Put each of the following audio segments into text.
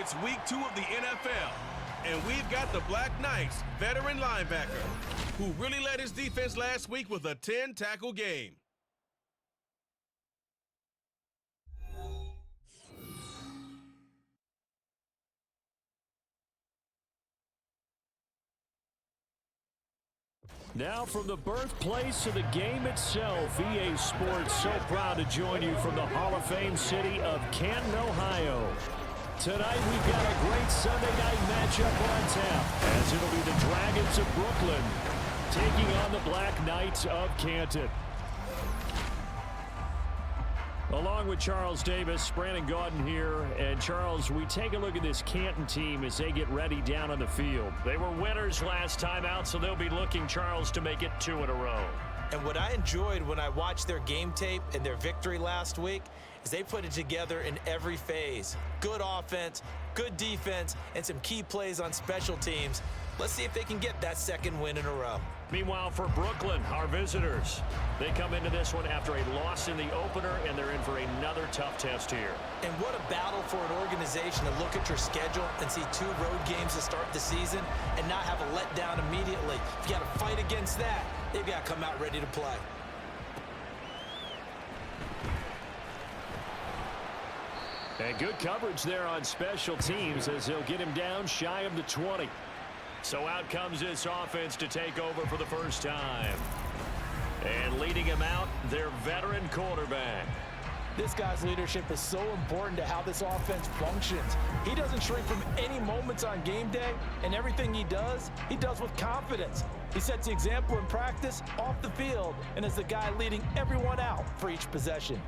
It's week 2 of the NFL, and we've got the Black Knights veteran linebacker, who really led his defense last week with a 10-tackle game. Now from the birthplace of the game itself, EA Sports so proud to join you from the Hall of Fame city of Canton, Ohio. Tonight we've got a great Sunday night matchup on tap, as it'll be the Dragons of Brooklyn taking on the Black Knights of Canton. Along with Charles Davis, Brandon Gaudin here. And Charles, we take a look at this Canton team as they get ready down on the field. They were winners last time out, so they'll be looking, Charles, to make it 2 in a row. And what I enjoyed when I watched their game tape and their victory last week is they put it together in every phase. Good offense, good defense, and some key plays on special teams. Let's see if they can get that 2nd win in a row. Meanwhile, for Brooklyn, our visitors, they come into this one after a loss in the opener, and they're in for another tough test here. And what a battle for an organization to look at your schedule and see 2 road games to start the season and not have a letdown immediately. If you got to fight against that, they've got to come out ready to play. And good coverage there on special teams as they'll get him down shy of the 20. So out comes this offense to take over for the first time. And leading him out, their veteran quarterback. This guy's leadership is so important to how this offense functions. He doesn't shrink from any moments on game day, and everything he does with confidence. He sets the example in practice, off the field, and is the guy leading everyone out for each possession.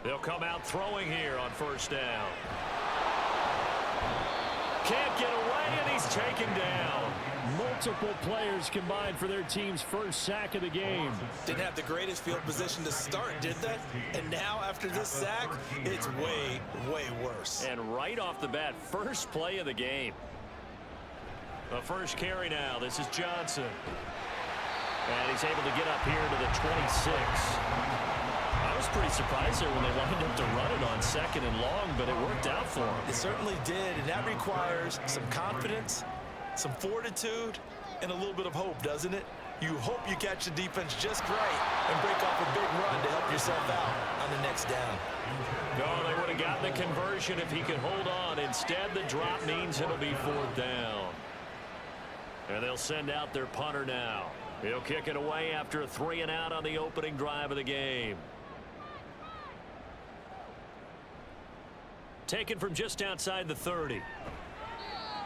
They'll come out throwing here on first down. Can't get away, and he's taken down. Multiple players combined for their team's first sack of the game. Didn't have the greatest field position to start, did they? And now, after this sack, it's way, way worse. And right off the bat, first play of the game. The first carry now. This is Johnson. And he's able to get up here to the 26. I was pretty surprised there when they lined up to run it on 2nd and long, but it worked out for him. It certainly did, and that requires some confidence, some fortitude, and a little bit of hope, doesn't it? You hope you catch the defense just right and break off a big run to help yourself out on the next down. No, they would have gotten the conversion if he could hold on. Instead, the drop means it'll be 4th down. And they'll send out their punter now. He'll kick it away after a 3-and-out on the opening drive of the game. Taken from just outside the 30.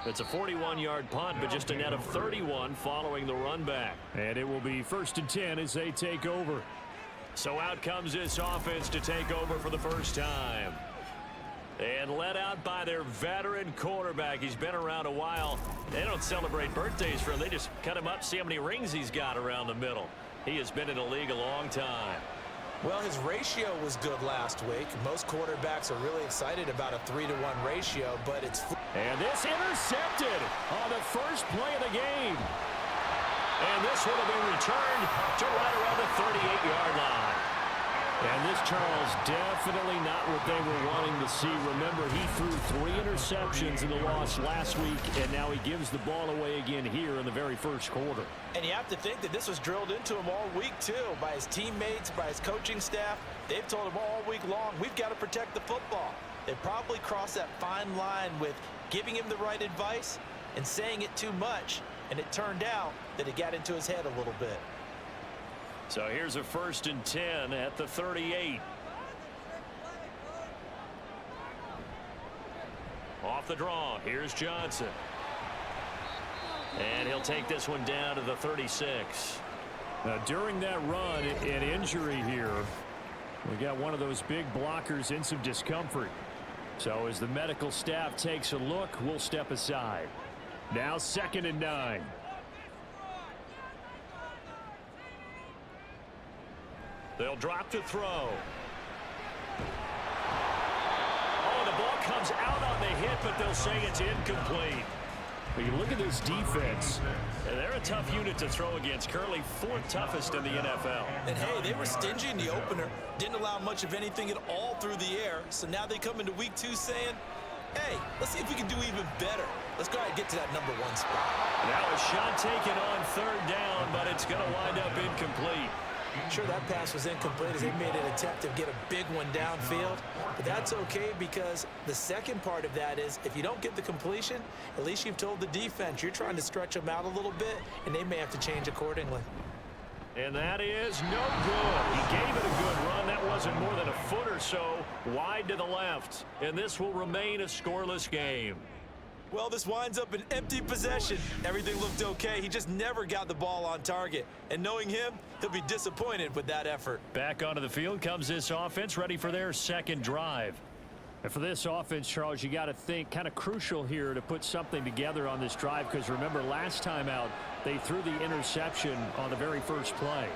It's a 41-yard punt, but just a net of 31 following the run back. And it will be 1st and 10 as they take over. So out comes this offense to take over for the first time. And led out by their veteran quarterback. He's been around a while. They don't celebrate birthdays for him. They just cut him up, see how many rings he's got around the middle. He has been in the league a long time. Well, his ratio was good last week. Most quarterbacks are really excited about a 3-to-1 ratio, but it's... And this intercepted on the first play of the game. And this would have been returned to right around the 38-yard line. And this, Charles, definitely not what they were wanting to see. Remember, he threw 3 interceptions in the loss last week, and now he gives the ball away again here in the very first quarter. And you have to think that this was drilled into him all week, too, by his teammates, by his coaching staff. They've told him all week long, we've got to protect the football. They probably crossed that fine line with giving him the right advice and saying it too much, and it turned out that it got into his head a little bit. So here's a 1st and 10 at the 38. Off the draw, here's Johnson. And he'll take this one down to the 36. Now, during that run, an injury here. We got one of those big blockers in some discomfort. So as the medical staff takes a look, we'll step aside. Now 2nd and 9. They'll drop to throw. Oh, the ball comes out on the hit but they'll say it's incomplete. But you look at this defense, they're a tough unit to throw against. Currently 4th toughest in the NFL. And hey, they were stingy in the opener. Didn't allow much of anything at all through the air. So now they come into week 2 saying, hey, let's see if we can do even better. Let's go ahead and get to that #1 spot. Now a shot taken on 3rd down, but it's going to wind up incomplete. Sure, that pass was incomplete as they made an attempt to get a big one downfield. But that's okay because the second part of that is if you don't get the completion, at least you've told the defense you're trying to stretch them out a little bit, and they may have to change accordingly. And that is no good. He gave it a good run. That wasn't more than a foot or so wide to the left. And this will remain a scoreless game. Well, this winds up an empty possession. Everything looked okay. He just never got the ball on target. And knowing him, he'll be disappointed with that effort. Back onto the field comes this offense, ready for their second drive. And for this offense, Charles, you got to think kind of crucial here to put something together on this drive because remember last time out, they threw the interception on the very first play.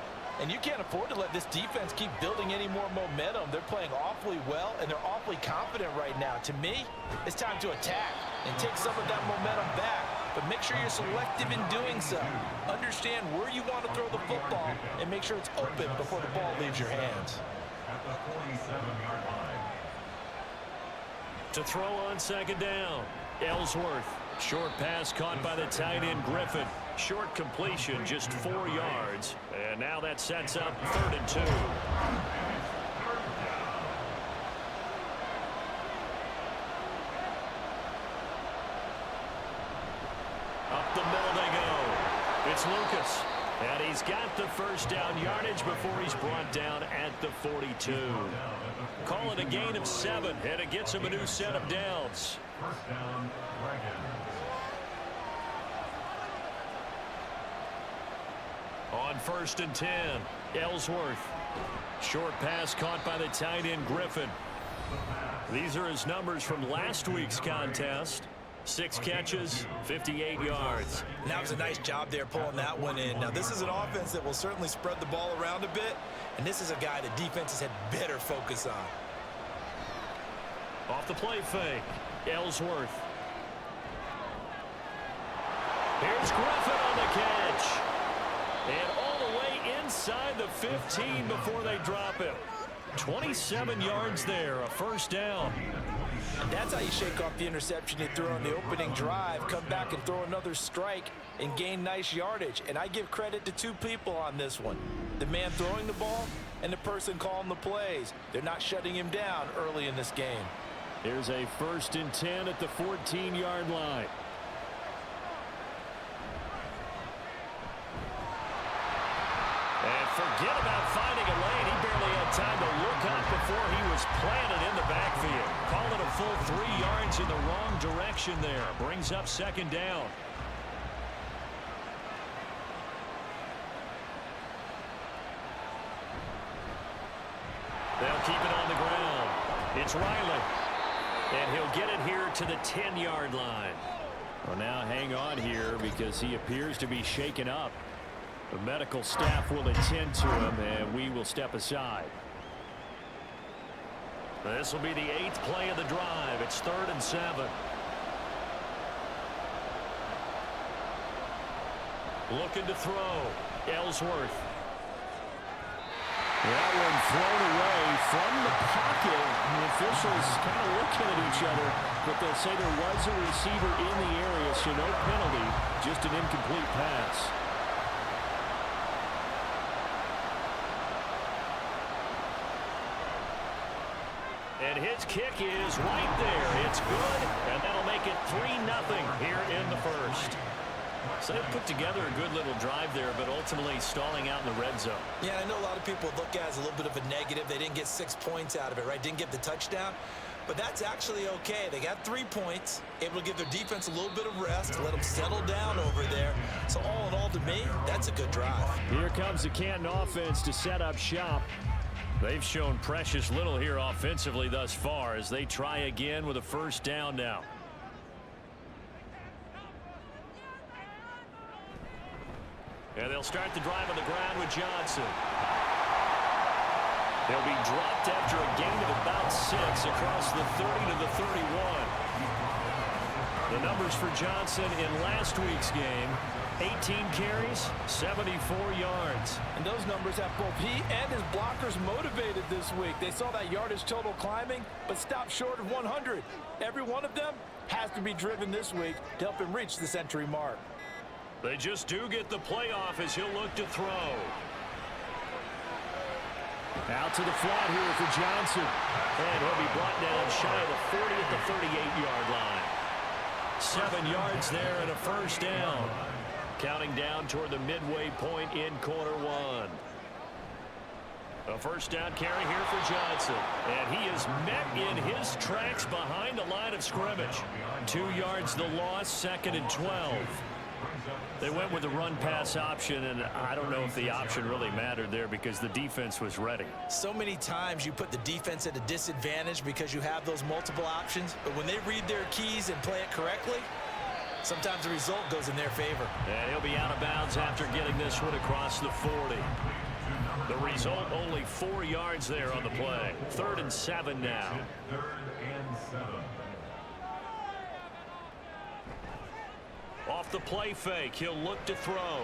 And you can't afford to let this defense keep building any more momentum. They're playing awfully well, and they're awfully confident right now. To me, it's time to attack and take some of that momentum back. But make sure you're selective in doing so. Understand where you want to throw the football and make sure it's open before the ball leaves your hands. At the 47-yard line. To throw on 2nd down, Ellsworth. Short pass caught by the tight end Griffin. Short completion, just 4 yards. And now that sets up 3rd and 2. Up the middle they go. It's Lucas. And he's got the first down yardage before he's brought down at the 42. Call it a gain of 7, and it gets him a new set of downs. First down, Dragons. On 1st and 10, Ellsworth. Short pass caught by the tight end Griffin. These are his numbers from last week's contest. 6 catches, 58 yards. That was a nice job there pulling that one in. Now, this is an offense that will certainly spread the ball around a bit, and this is a guy that defenses had better focus on. Off the play fake, Ellsworth. Here's Griffin on the catch. And all the way inside the 15 before they drop him. 27 yards there, a first down. That's how you shake off the interception you threw on the opening drive, come back and throw another strike and gain nice yardage. And I give credit to 2 people on this one. The man throwing the ball and the person calling the plays. They're not shutting him down early in this game. Here's a 1st and 10 at the 14-yard line. And forget about finding a lane. He barely had time to look up before he was planted in the backfield. Call it a full 3 yards in the wrong direction there. Brings up 2nd down. They'll keep it on the ground. It's Riley. And he'll get it here to the 10-yard line. Well, now hang on here because he appears to be shaken up. The medical staff will attend to him, and we will step aside. This will be the 8th play of the drive. It's 3rd and 7. Looking to throw. Ellsworth. That one thrown away from the pocket. The officials kind of looking at each other, but they'll say there was a receiver in the area, so no penalty, just an incomplete pass. And his kick is right there. It's good, and that'll make it 3-0 here in the first. So they put together a good little drive there, but ultimately stalling out in the red zone. Yeah, I know a lot of people look at it as a little bit of a negative. They didn't get 6 points out of it, right? Didn't get the touchdown. But that's actually okay. They got 3 points, able to give their defense a little bit of rest, let them settle down over there. So all in all, to me, that's a good drive. Here comes the Canton offense to set up shop. They've shown precious little here offensively thus far as they try again with a first down now. And they'll start the drive on the ground with Johnson. They'll be dropped after a gain of about 6 across the 30 to the 31. The numbers for Johnson in last week's game: 18 carries, 74 yards. And those numbers have both he and his blockers motivated this week. They saw that yardage total climbing, but stopped short of 100. Every one of them has to be driven this week to help him reach the century mark. They just do get the playoff as he'll look to throw. Out to the flat here for Johnson. And he'll be brought down shy of the 40 at the 38-yard line. 7 yards there and a first down. Counting down toward the midway point in quarter one. A first down carry here for Johnson. And he is met in his tracks behind the line of scrimmage. 2 yards the loss, 2nd and 12. They went with the run-pass option, and I don't know if the option really mattered there because the defense was ready. So many times you put the defense at a disadvantage because you have those multiple options, but when they read their keys and play it correctly, sometimes the result goes in their favor. And he'll be out of bounds after getting this one across the 40. The result, only 4 yards there on the play. 3rd and 7 now. 3rd and 7. Off the play fake, he'll look to throw.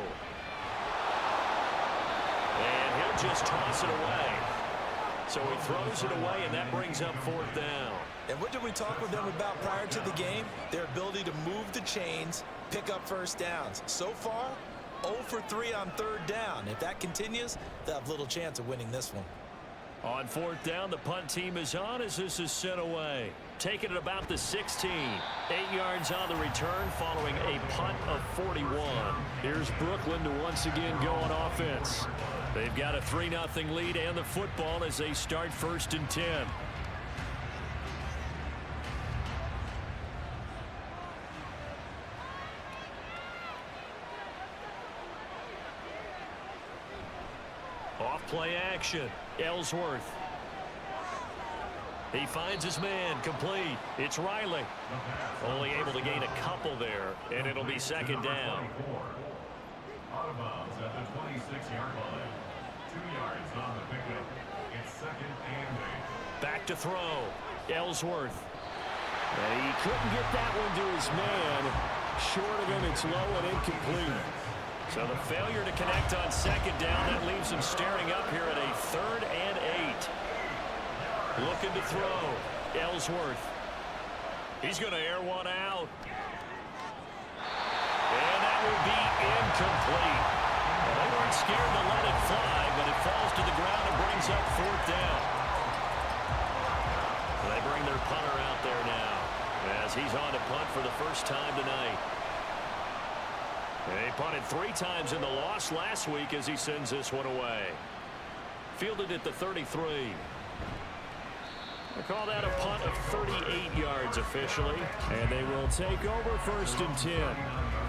And he'll just toss it away. So he throws it away, and that brings up 4th down. And what did we talk with them about prior to the game? Their ability to move the chains, pick up first downs. So far, 0 for 3 on 3rd down. If that continues, they'll have little chance of winning this one. On 4th down, the punt team is on as this is sent away. Taking it about the 16. 8 yards on the return following a punt of 41. Here's Brooklyn to once again go on offense. They've got a 3-0 lead and the football as they start 1st and 10. Off play action. Ellsworth. He finds his man, complete. It's Riley. Only able to gain a couple there, and it'll be 2nd down. Out of bounds at the 26-yard line. 2 yards on the pickup. It's 2nd and 8. Back to throw. Ellsworth. And he couldn't get that one to his man. Short of him, it's low and incomplete. So the failure to connect on 2nd down, that leaves him staring up here at a 3rd and 8. Looking to throw. Ellsworth. He's going to air one out. And that will be incomplete. Well, they weren't scared to let it fly, but it falls to the ground and brings up 4th down. They bring their punter out there now as he's on to punt for the first time tonight. They punted 3 times in the loss last week as he sends this one away. Fielded at the 33. They call that a punt of 38 yards officially. And they will take over 1st and 10.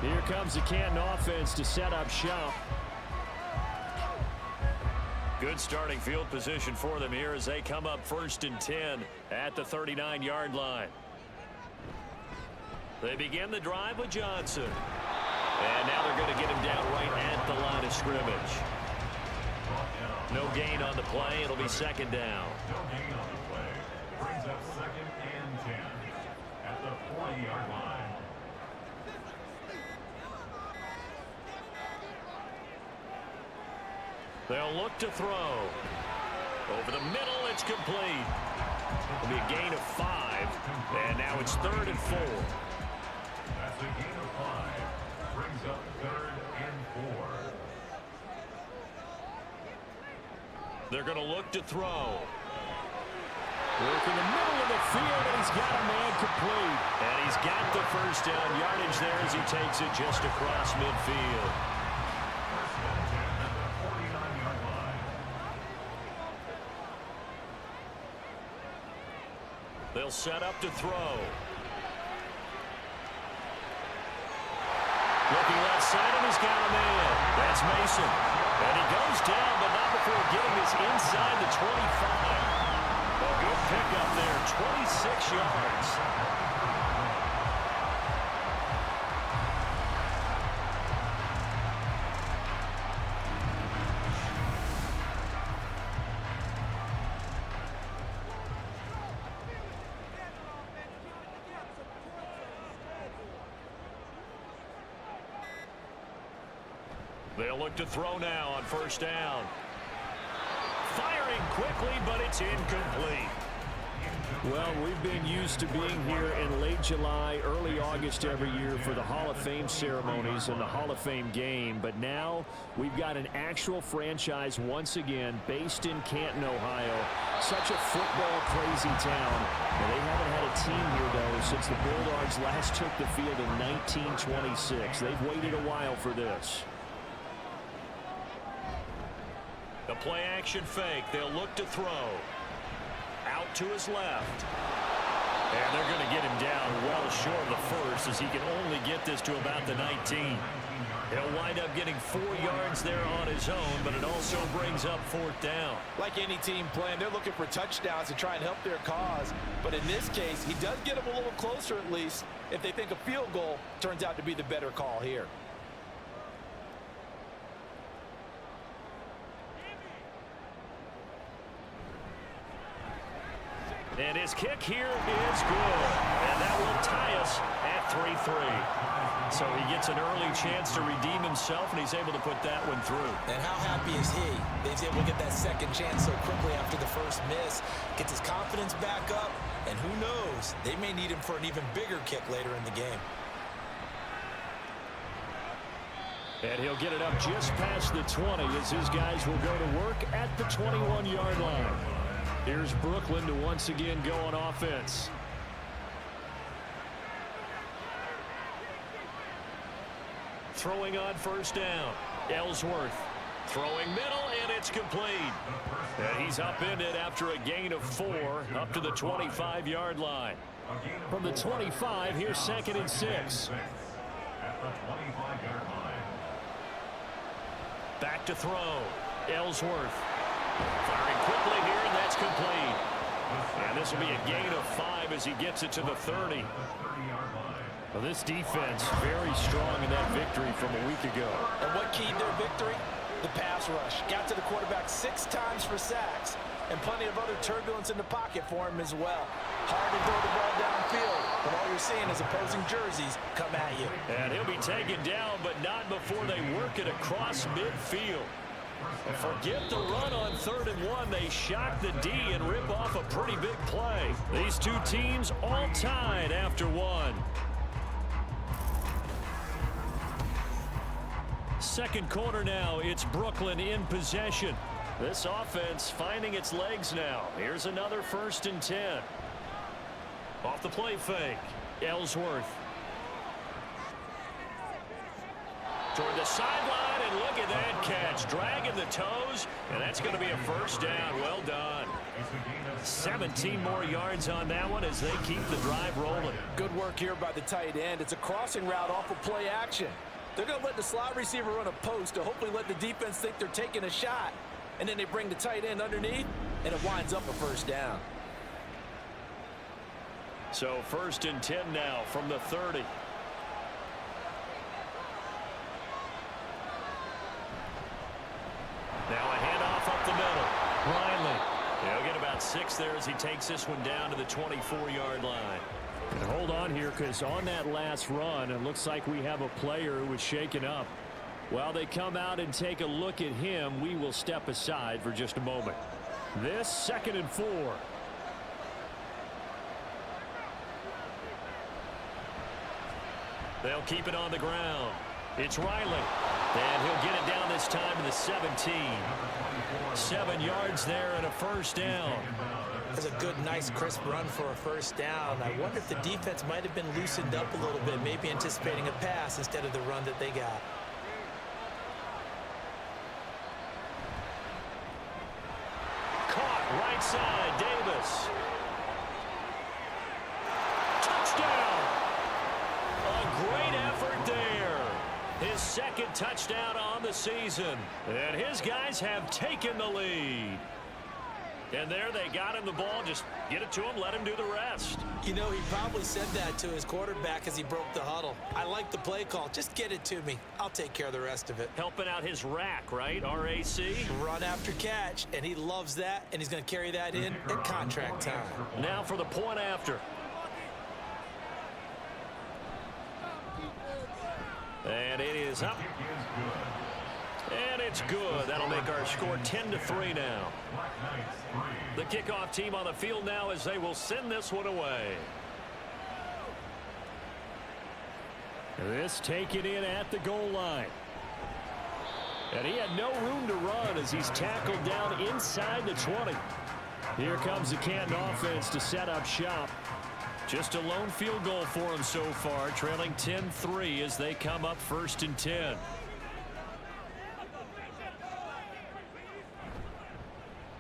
Here comes the Canton offense to set up shop. Good starting field position for them here as they come up 1st and 10 at the 39-yard line. They begin the drive with Johnson. And now they're going to get him down right at the line of scrimmage. No gain on the play. It'll be 2nd down. No gain on the play. Brings up 2nd and 10 at the 40-yard line. They'll look to throw. Over the middle, it's complete. It'll be a gain of 5. And now it's 3rd and 4. That's a gain of 5. Brings up 3rd and 4. They're going to look to throw. Work in the middle of the field, and he's got a man complete. And he's got the first down yardage there as he takes it just across midfield. First and 10 at the 49-yard line. They'll set up to throw. Looking left side, and he's got a man. That's Mason. And he goes down, but not before getting this inside the 25. A good pickup there, 26 yards. They'll look to throw now on first down. Firing quickly, but it's incomplete. Well, we've been used to being here in late July, early August every year for the Hall of Fame ceremonies and the Hall of Fame game. But now we've got an actual franchise once again based in Canton, Ohio. Such a football-crazy town. And they haven't had a team here, though, since the Bulldogs last took the field in 1926. They've waited a while for this. The play-action fake. They'll look to throw. Out to his left. And they're going to get him down well short of the first, as he can only get this to about the 19. He'll wind up getting 4 yards there on his own, but it also brings up 4th down. Like any team playing, they're looking for touchdowns to try and help their cause. But in this case, he does get them a little closer at least if they think a field goal turns out to be the better call here. And his kick here is good. And that will tie us at 3-3. So he gets an early chance to redeem himself, and he's able to put that one through. And how happy is he? He's able to get that second chance so quickly after the first miss. Gets his confidence back up, and who knows? They may need him for an even bigger kick later in the game. And he'll get it up just past the 20 as his guys will go to work at the 21-yard line. Here's Brooklyn to once again go on offense. Throwing on first down. Ellsworth throwing middle, and it's complete. And he's upended after a gain of 4 up to the 25-yard line. From the 25, here's 2nd and 6. At the 25-yard line. Back to throw. Ellsworth firing quickly here, and that's complete. And this will be a gain of 5 as he gets it to the 30. Well, this defense very strong in that victory from a week ago. And what keyed their victory? The pass rush. Got to the quarterback 6 times for sacks, and plenty of other turbulence in the pocket for him as well. Hard to throw the ball downfield, but all you're seeing is opposing jerseys come at you. And he'll be taken down, but not before they work it across midfield. Forget the run on 3rd and 1. They shock the D and rip off a pretty big play. These two teams all tied after 1. Second quarter now. It's Brooklyn in possession. This offense finding its legs now. Here's another 1st and 10. Off the play fake. Ellsworth. Toward the sideline, and look at that catch. Dragging the toes, and that's going to be a 1st down. Well done. 17 more yards on that one as they keep the drive rolling. Good work here by the tight end. It's a crossing route off of play action. They're going to let the slot receiver run a post to hopefully let the defense think they're taking a shot. And then they bring the tight end underneath, and it winds up a 1st down. So 1st and 10 now from the 30. Now a handoff up the middle. Riley. He'll get about 6 there as he takes this one down to the 24-yard line. And hold on here, because on that last run, it looks like we have a player who was shaken up. While they come out and take a look at him, we will step aside for just a moment. This 2nd and 4. They'll keep it on the ground. It's Riley. And he'll get it down this time to the 17. 7 yards there and a 1st down. That's a good, nice, crisp run for a 1st down. I wonder if the defense might have been loosened up a little bit, maybe anticipating a pass instead of the run that they got. Caught right side, Davis. Touchdown! A great effort there. His 2nd touchdown on the season. And his guys have taken the lead. And there they got him the ball. Just get it to him, let him do the rest. You know, he probably said that to his quarterback as he broke the huddle. I like the play call. Just get it to me. I'll take care of the rest of it. Helping out his rack, right? R-A-C? Run after catch, and he loves that, and he's going to carry that in at contract time. Now for the point after. And it is up. And it's good. That'll make our score 10-3 now. The kickoff team on the field now as they will send this one away. This taken in at the goal line. And he had no room to run as he's tackled down inside the 20. Here comes the Canton offense to set up shop. Just a lone field goal for him so far, trailing 10-3 as they come up 1st and 10.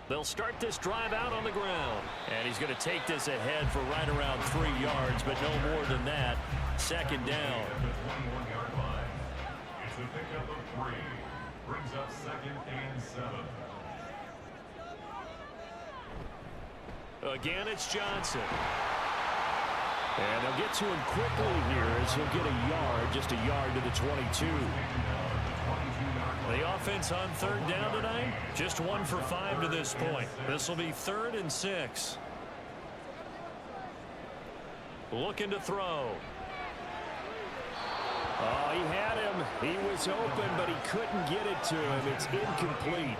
They'll start this drive out on the ground. And he's going to take this ahead for right around 3 yards, but no more than that. 2nd down. It's a pickup of 3. Brings up 2nd and 7. Again, it's Johnson. And they'll get to him quickly here as he'll get a yard, just a yard to the 22. The offense on 3rd down tonight, just 1 for 5 to this point. This will be 3rd and 6. Looking to throw. Oh, he had him. He was open, but he couldn't get it to him. It's incomplete.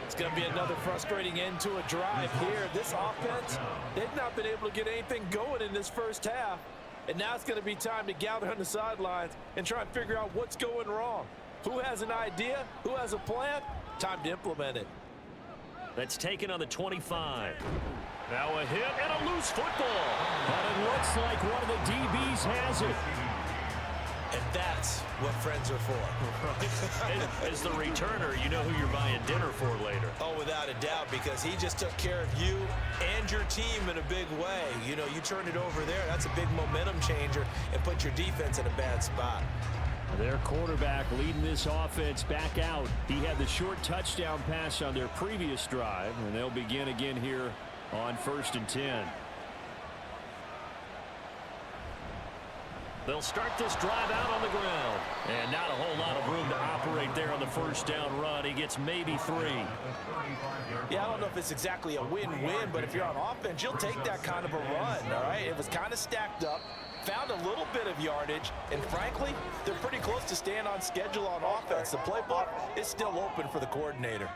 It's going to be another frustrating end to a drive here. This offense, they've not been able to get anything going in this first half. And now it's going to be time to gather on the sidelines and try and figure out what's going wrong. Who has an idea? Who has a plan? Time to implement it. That's taken on the 25. Now a hit and a loose football. But it looks like one of the DBs has it. And that's what friends are for. As the returner, you know who you're buying dinner for later. Oh, without a doubt, because he just took care of you and your team in a big way. You know, you turned it over there. That's a big momentum changer and put your defense in a bad spot. Their quarterback leading this offense back out. He had the short touchdown pass on their previous drive, and they'll begin again here on 1st and 10. They'll start this drive out on the ground. And not a whole lot of room to operate there on the 1st down run. He gets maybe 3. Yeah, I don't know if it's exactly a win-win, but if you're on offense, you'll take that kind of a run, all right? It was kind of stacked up, found a little bit of yardage, and frankly, they're pretty close to staying on schedule on offense. The playbook is still open for the coordinator.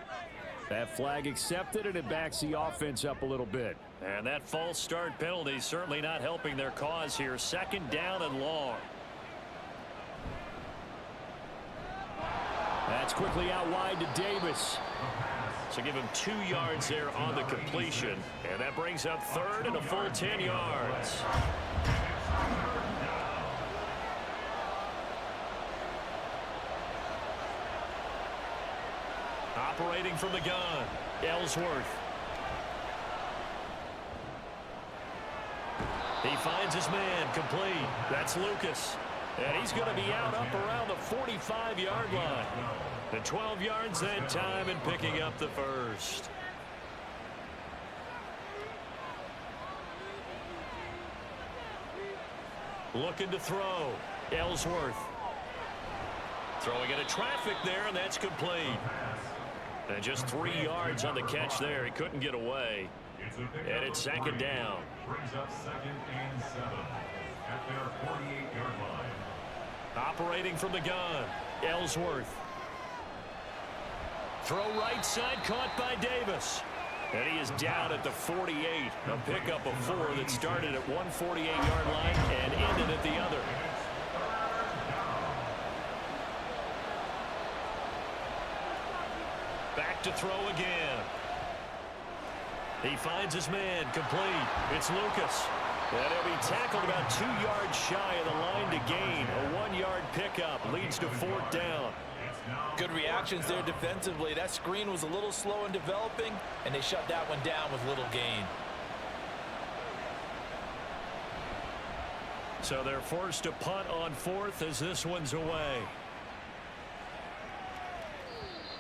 That flag accepted, and it backs the offense up a little bit. And that false start penalty certainly not helping their cause here. 2nd down and long. That's quickly out wide to Davis. So give him 2 yards there on the completion. And that brings up 3rd and a full 10 yards. Operating from the gun, Ellsworth. He finds his man complete. That's Lucas. And he's going to be out up around the 45-yard line. The 12 yards that time and picking up the 1st. Looking to throw. Ellsworth. Throwing into traffic there, and that's complete. And just 3 yards on the catch there. He couldn't get away. And it's 2nd down. Brings up 2nd and 7 at their 48-yard line. Operating from the gun, Ellsworth. Throw right side, caught by Davis. And he is down at the 48. A pickup of 4 that started at one 48-yard line and ended at the other. Back to throw again. He finds his man complete. It's Lucas. And he'll be tackled about 2 yards shy of the line to gain. A 1-yard pickup leads to 4th down. Good reactions there defensively. That screen was a little slow in developing, and they shut that one down with little gain. So they're forced to punt on 4th as this one's away.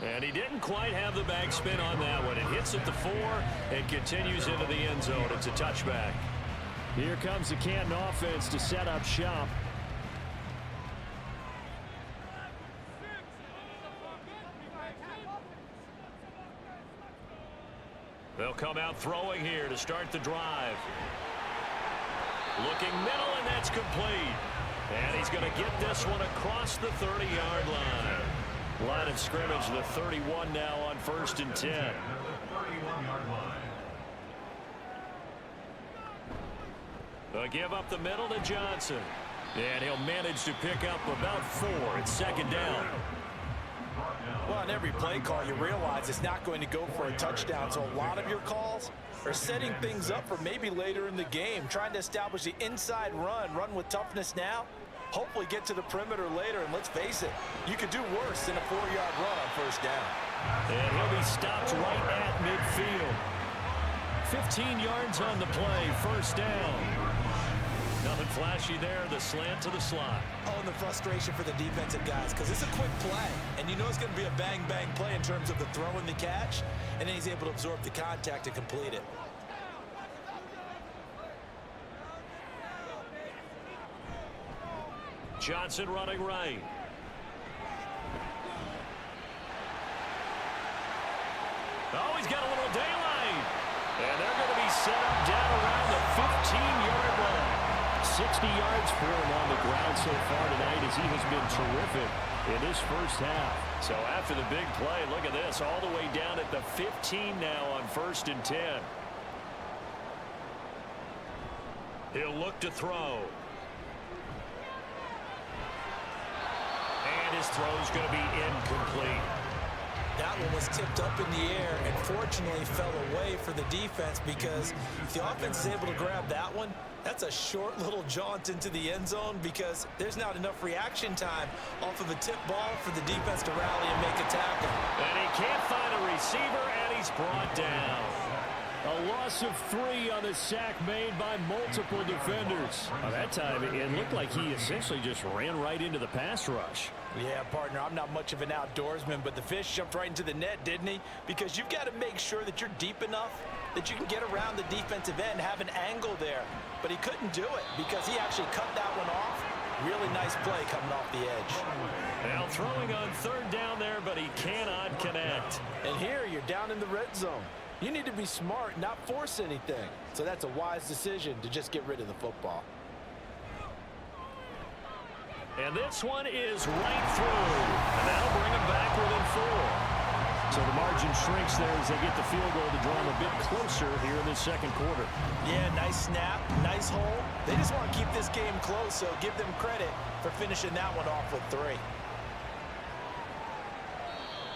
And he didn't quite have the backspin on that one. It hits at the 4 and continues into the end zone. It's a touchback. Here comes the Canton offense to set up shop. They'll come out throwing here to start the drive. Looking middle, and that's complete. And he's going to get this one across the 30-yard line. Line of scrimmage, the 31 now on 1st and 10. At the 31-yard line. They'll give up the middle to Johnson. And he'll manage to pick up about 4. It's 2nd down. Well, on every play call, you realize it's not going to go for a touchdown. So a lot of your calls are setting things up for maybe later in the game, trying to establish the inside run with toughness now, hopefully get to the perimeter later. And let's face it, you could do worse than a 4-yard run on 1st down. And he'll be stopped right at midfield. 15 yards on the play, 1st down. Nothing flashy there, the slant to the slot. Oh, and the frustration for the defensive guys, because it's a quick play, and you know it's going to be a bang-bang play in terms of the throw and the catch, and then he's able to absorb the contact to complete it. Johnson running right. Oh, he's got a little daylight. And they're going to be set up down around the 15-yard line. 60 yards for him on the ground so far tonight as he has been terrific in this 1st half. So after the big play, look at this, all the way down at the 15 now on 1st and 10. He'll look to throw. And his throw's going to be incomplete. That one was tipped up in the air and fortunately fell away for the defense, because if the offense is able to grab that one, that's a short little jaunt into the end zone, because there's not enough reaction time off of a tip ball for the defense to rally and make a tackle. And he can't find a receiver, and he's brought down. A loss of 3 on the sack made by multiple defenders. That time, it looked like he essentially just ran right into the pass rush. Yeah, partner, I'm not much of an outdoorsman, but the fish jumped right into the net, didn't he? Because you've got to make sure that you're deep enough that you can get around the defensive end, have an angle there. But he couldn't do it because he actually cut that one off. Really nice play coming off the edge. Now throwing on 3rd down there, but he cannot connect. And here you're down in the red zone. You need to be smart, not force anything. So that's a wise decision to just get rid of the football. And this one is right through. And that'll bring him back within 4. So the margin shrinks there as they get the field goal to draw them a bit closer here in the 2nd quarter. Yeah, nice snap, nice hole. They just want to keep this game close, so give them credit for finishing that one off with 3.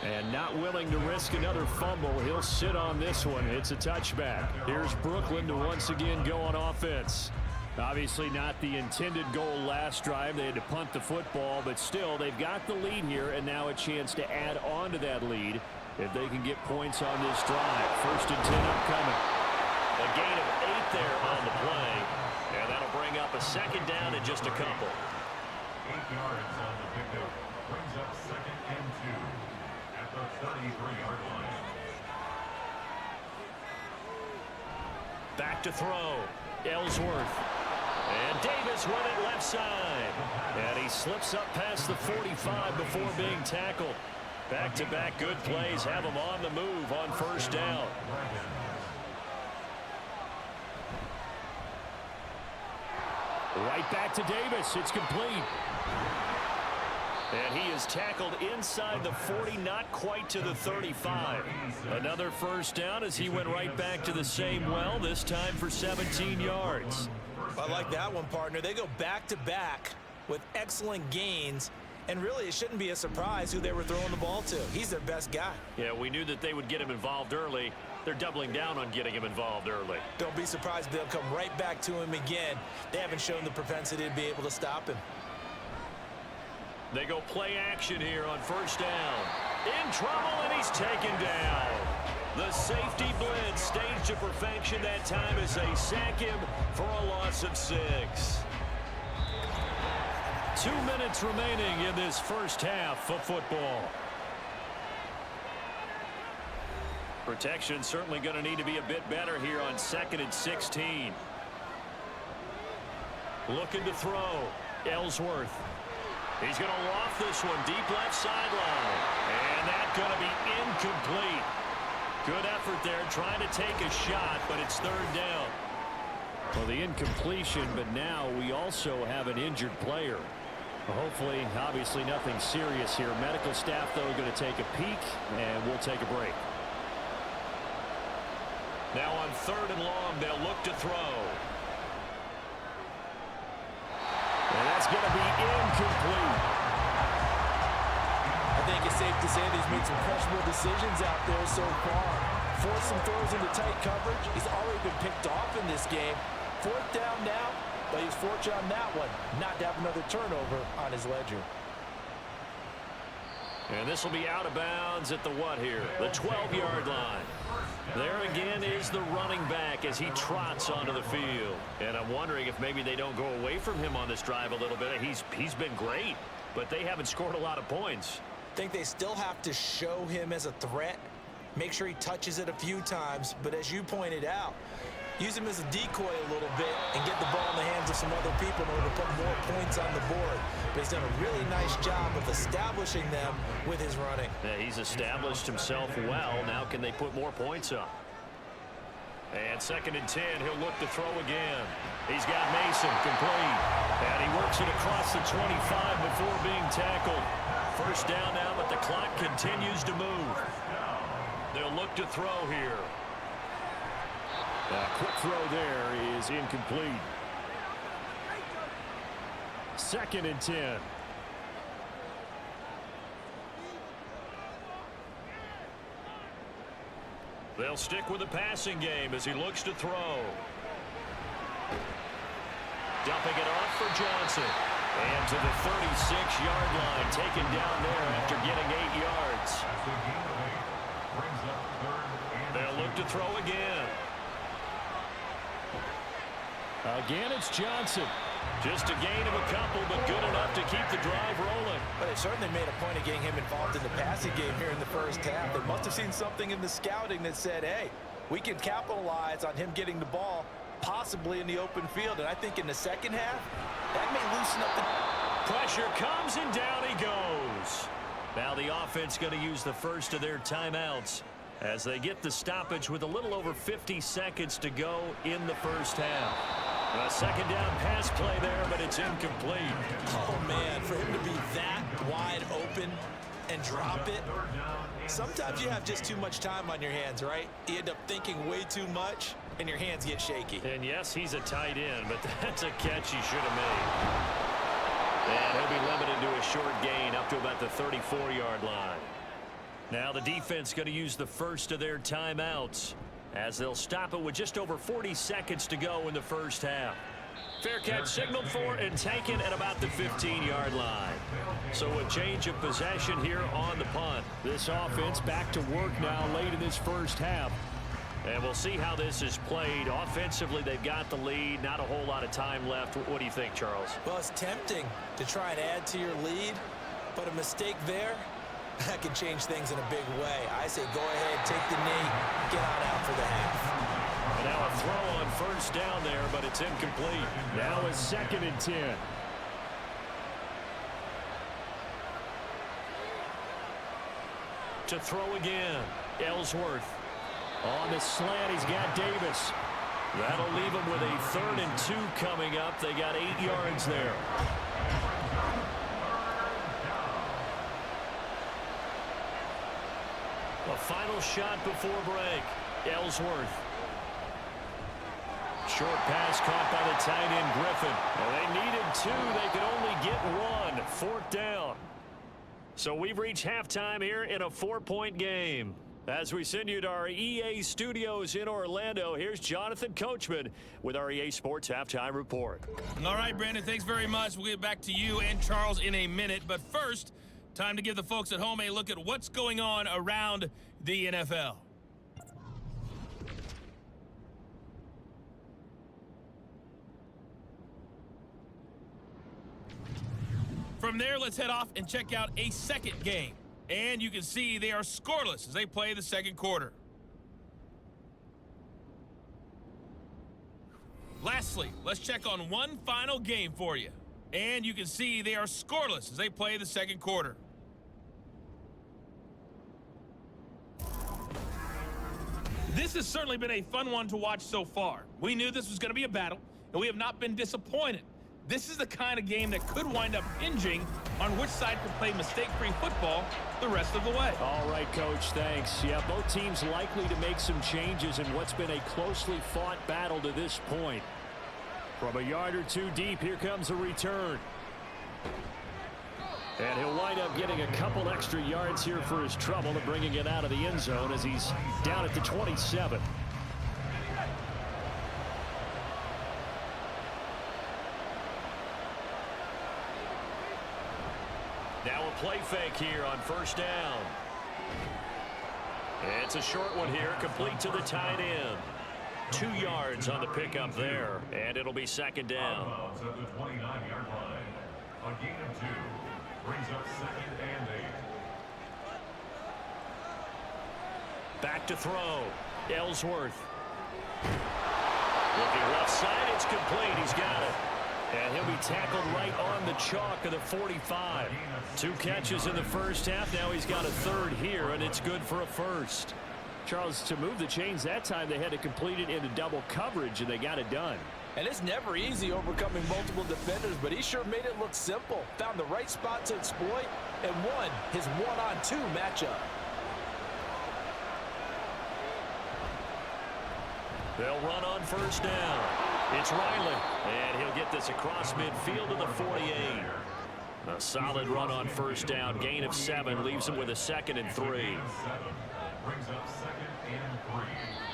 And not willing to risk another fumble. He'll sit on this one. It's a touchback. Here's Brooklyn to once again go on offense. Obviously not the intended goal last drive. They had to punt the football, but still they've got the lead here, and now a chance to add on to that lead if they can get points on this drive. 1st and 10 upcoming. A gain of 8 there on the play, and that'll bring up a 2nd down and just a couple. 8 yards on the pickup. Brings up 2nd and 2 at the 33-yard line. Back to throw. Ellsworth. And Davis with it left side. And he slips up past the 45 before being tackled. Back-to-back good plays have him on the move on 1st down. Right back to Davis. It's complete. And he is tackled inside the 40, not quite to the 35. Another 1st down as he went right back to the same well, this time for 17 yards. I like that one, partner. They go back-to-back with excellent gains, and really it shouldn't be a surprise who they were throwing the ball to. He's their best guy. Yeah, we knew that they would get him involved early. They're doubling down on getting him involved early. Don't be surprised if they'll come right back to him again. They haven't shown the propensity to be able to stop him. They go play action here on 1st down. In trouble, and he's taken down. The safety blitz staged to perfection that time as they sack him for a loss of 6. 2 minutes remaining in this 1st half of football. Protection certainly going to need to be a bit better here on 2nd and 16. Looking to throw. Ellsworth. He's going to loft this one deep left sideline. And that's going to be incomplete. Good effort there trying to take a shot, but it's 3rd down. Well, the incompletion, but now we also have an injured player. Hopefully, obviously nothing serious here. Medical staff, though, are going to take a peek, and we'll take a break. Now on 3rd and long, they'll look to throw. And that's going to be incomplete. I think it's safe to say that he's made some questionable decisions out there so far. Forced some throws into tight coverage. He's already been picked off in this game. 4th down now, but he's fortunate on that one not to have another turnover on his ledger. And this will be out of bounds at the what here? The 12-yard line. There again is the running back as he trots onto the field. And I'm wondering if maybe they don't go away from him on this drive a little bit. He's been great, but they haven't scored a lot of points. I think they still have to show him as a threat. Make sure he touches it a few times. But as you pointed out, use him as a decoy a little bit and get the ball in the hands of some other people in order to put more points on the board. But he's done a really nice job of establishing them with his running. Yeah, he's established himself well. Now can they put more points up? And 2nd and 10, he'll look to throw again. He's got Mason complete. And he works it across the 25 before being tackled. 1st down now, but the clock continues to move. They'll look to throw here. A quick throw there is incomplete. 2nd and 10. They'll stick with the passing game as he looks to throw. Dumping it off for Johnson. And to the 36-yard line, taken down there after getting 8 yards. They'll look to throw again. Again, it's Johnson. Just a gain of a couple, but good enough to keep the drive rolling. But they certainly made a point of getting him involved in the passing game here in the 1st half. They must have seen something in the scouting that said, hey, we can capitalize on him getting the ball possibly in the open field. And I think in the 2nd half, that may loosen up the... Pressure comes and down he goes. Now the offense going to use the first of their timeouts as they get the stoppage with a little over 50 seconds to go in the 1st half. A 2nd down pass play there, but it's incomplete. Oh, man, for him to be that wide open and drop it. Sometimes you have just too much time on your hands, right? You end up thinking way too much, and your hands get shaky. And yes, he's a tight end, but that's a catch he should have made. And he'll be limited to a short gain up to about the 34-yard line. Now the defense going to use the first of their timeouts as they'll stop it with just over 40 seconds to go in the 1st half. Fair catch signaled for and taken at about the 15-yard line. So a change of possession here on the punt. This offense back to work now late in this 1st half. And we'll see how this is played. Offensively, they've got the lead. Not a whole lot of time left. What do you think, Charles? Well, it's tempting to try and add to your lead, but a mistake there, that can change things in a big way. I say go ahead, take the knee, get on out for the half. And now a throw on 1st down there, but it's incomplete. Now it's 2nd and 10. To throw again, Ellsworth. On the slant, he's got Davis. That'll leave him with a 3rd and 2 coming up. They got 8 yards there. A final shot before break. Ellsworth. Short pass caught by the tight end Griffin. Well, they needed 2. They could only get 1. 4th down. So we've reached halftime here in a 4-point game. As we send you to our EA studios in Orlando, here's Jonathan Coachman with our EA Sports Halftime Report. All right, Brandon, thanks very much. We'll get back to you and Charles in a minute. But first, time to give the folks at home a look at what's going on around the NFL. From there, let's head off and check out a second game. And you can see they are scoreless as they play the 2nd quarter. Lastly, let's check on one final game for you. And you can see they are scoreless as they play the 2nd quarter. This has certainly been a fun one to watch so far. We knew this was going to be a battle, and we have not been disappointed. This is the kind of game that could wind up hinging on which side can play mistake-free football the rest of the way. All right, Coach, thanks. Yeah, both teams likely to make some changes in what's been a closely fought battle to this point. From a yard or two deep, here comes a return. And he'll wind up getting a couple extra yards here for his trouble and bringing it out of the end zone as he's down at the 27. Now a play fake here on first down. It's a short one here, complete to the tight end. 2 yards on the pickup there, and it'll be second down. At the 29-yard line. A gain of 2 brings up second and 8. Back to throw. Ellsworth. Looking left side, it's complete. He's got it. And he'll be tackled right on the chalk of the 45. 2 catches in the first half. Now he's got a third here, and it's good for a first. Charles, to move the chains that time, they had to complete it into double coverage, and they got it done. And it's never easy overcoming multiple defenders, but he sure made it look simple. Found the right spot to exploit and won his 1-on-2 matchup. They'll run on first down. It's Riley, and he'll get this across midfield to the 48. A solid run on first down. Gain of 7 leaves him with a 2nd and 3. Brings up second and 3.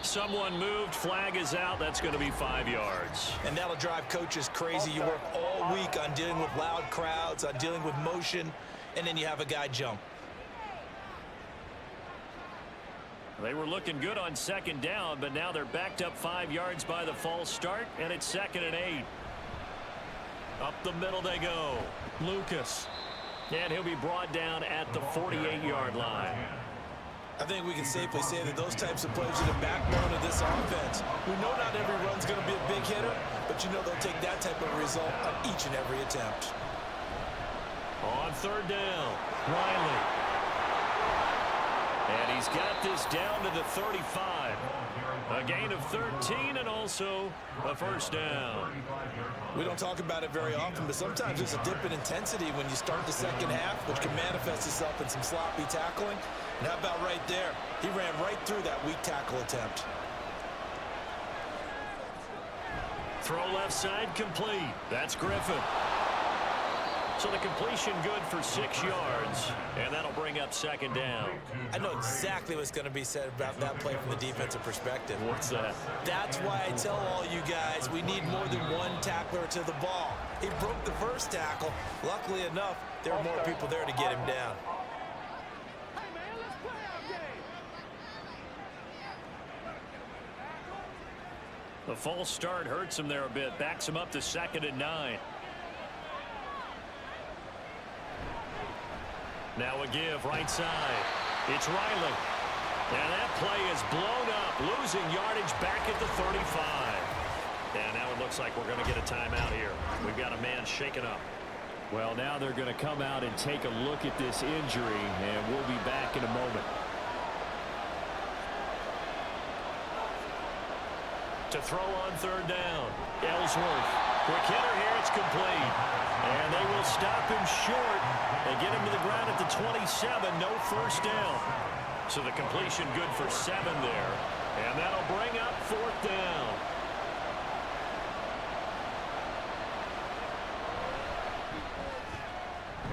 Someone moved. Flag is out. That's going to be 5 yards. And that'll drive coaches crazy. You work all week on dealing with loud crowds, on dealing with motion, and then you have a guy jump. They were looking good on second down, but now they're backed up 5 yards by the false start, and it's 2nd and 8. Up the middle they go. Lucas. And he'll be brought down at the 48-yard line. I think we can safely say that those types of plays are the backbone of this offense. We know not every run's going to be a big hitter, but you know they'll take that type of result on each and every attempt. On third down, Riley. And he's got this down to the 35. A gain of 13 and also a first down. We don't talk about it very often, but sometimes there's a dip in intensity when you start the second half, which can manifest itself in some sloppy tackling. And how about right there? He ran right through that weak tackle attempt. Throw left side complete. That's Griffin. So the completion good for 6 yards, and that'll bring up second down. I know exactly what's going to be said about that play from the defensive perspective. What's that? That's why I tell all you guys we need more than one tackler to the ball. He broke the first tackle. Luckily enough, there were more people there to get him down. The false start hurts him there a bit. Backs him up to 2nd and 9. Now a give right side. It's Riley. And that play is blown up. Losing yardage back at the 35. And now it looks like we're going to get a timeout here. We've got a man shaken up. Well, now they're going to come out and take a look at this injury, and we'll be back in a moment. To throw on third down. Ellsworth. Quick hitter here. It's complete. And they will stop him short. They get him to the ground at the 27. No first down. So the completion good for 7 there. And that'll bring up 4th down.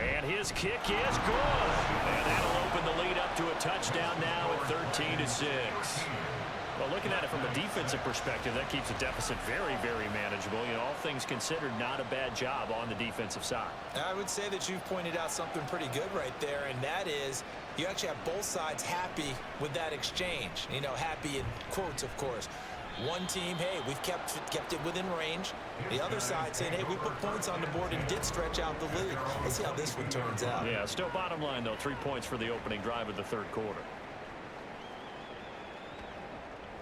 And his kick is good. And that'll open the lead up to a touchdown now at 13-6. Well, looking at it from a defensive perspective, that keeps the deficit very, very manageable. You know, all things considered, not a bad job on the defensive side. I would say that you've pointed out something pretty good right there, and that is you actually have both sides happy with that exchange. You know, happy in quotes, of course. One team, hey, we've kept it within range. The other side saying, hey, we put points on the board and did stretch out the lead. Let's see how this one turns out. Yeah, still bottom line, though, 3 points for the opening drive of the third quarter.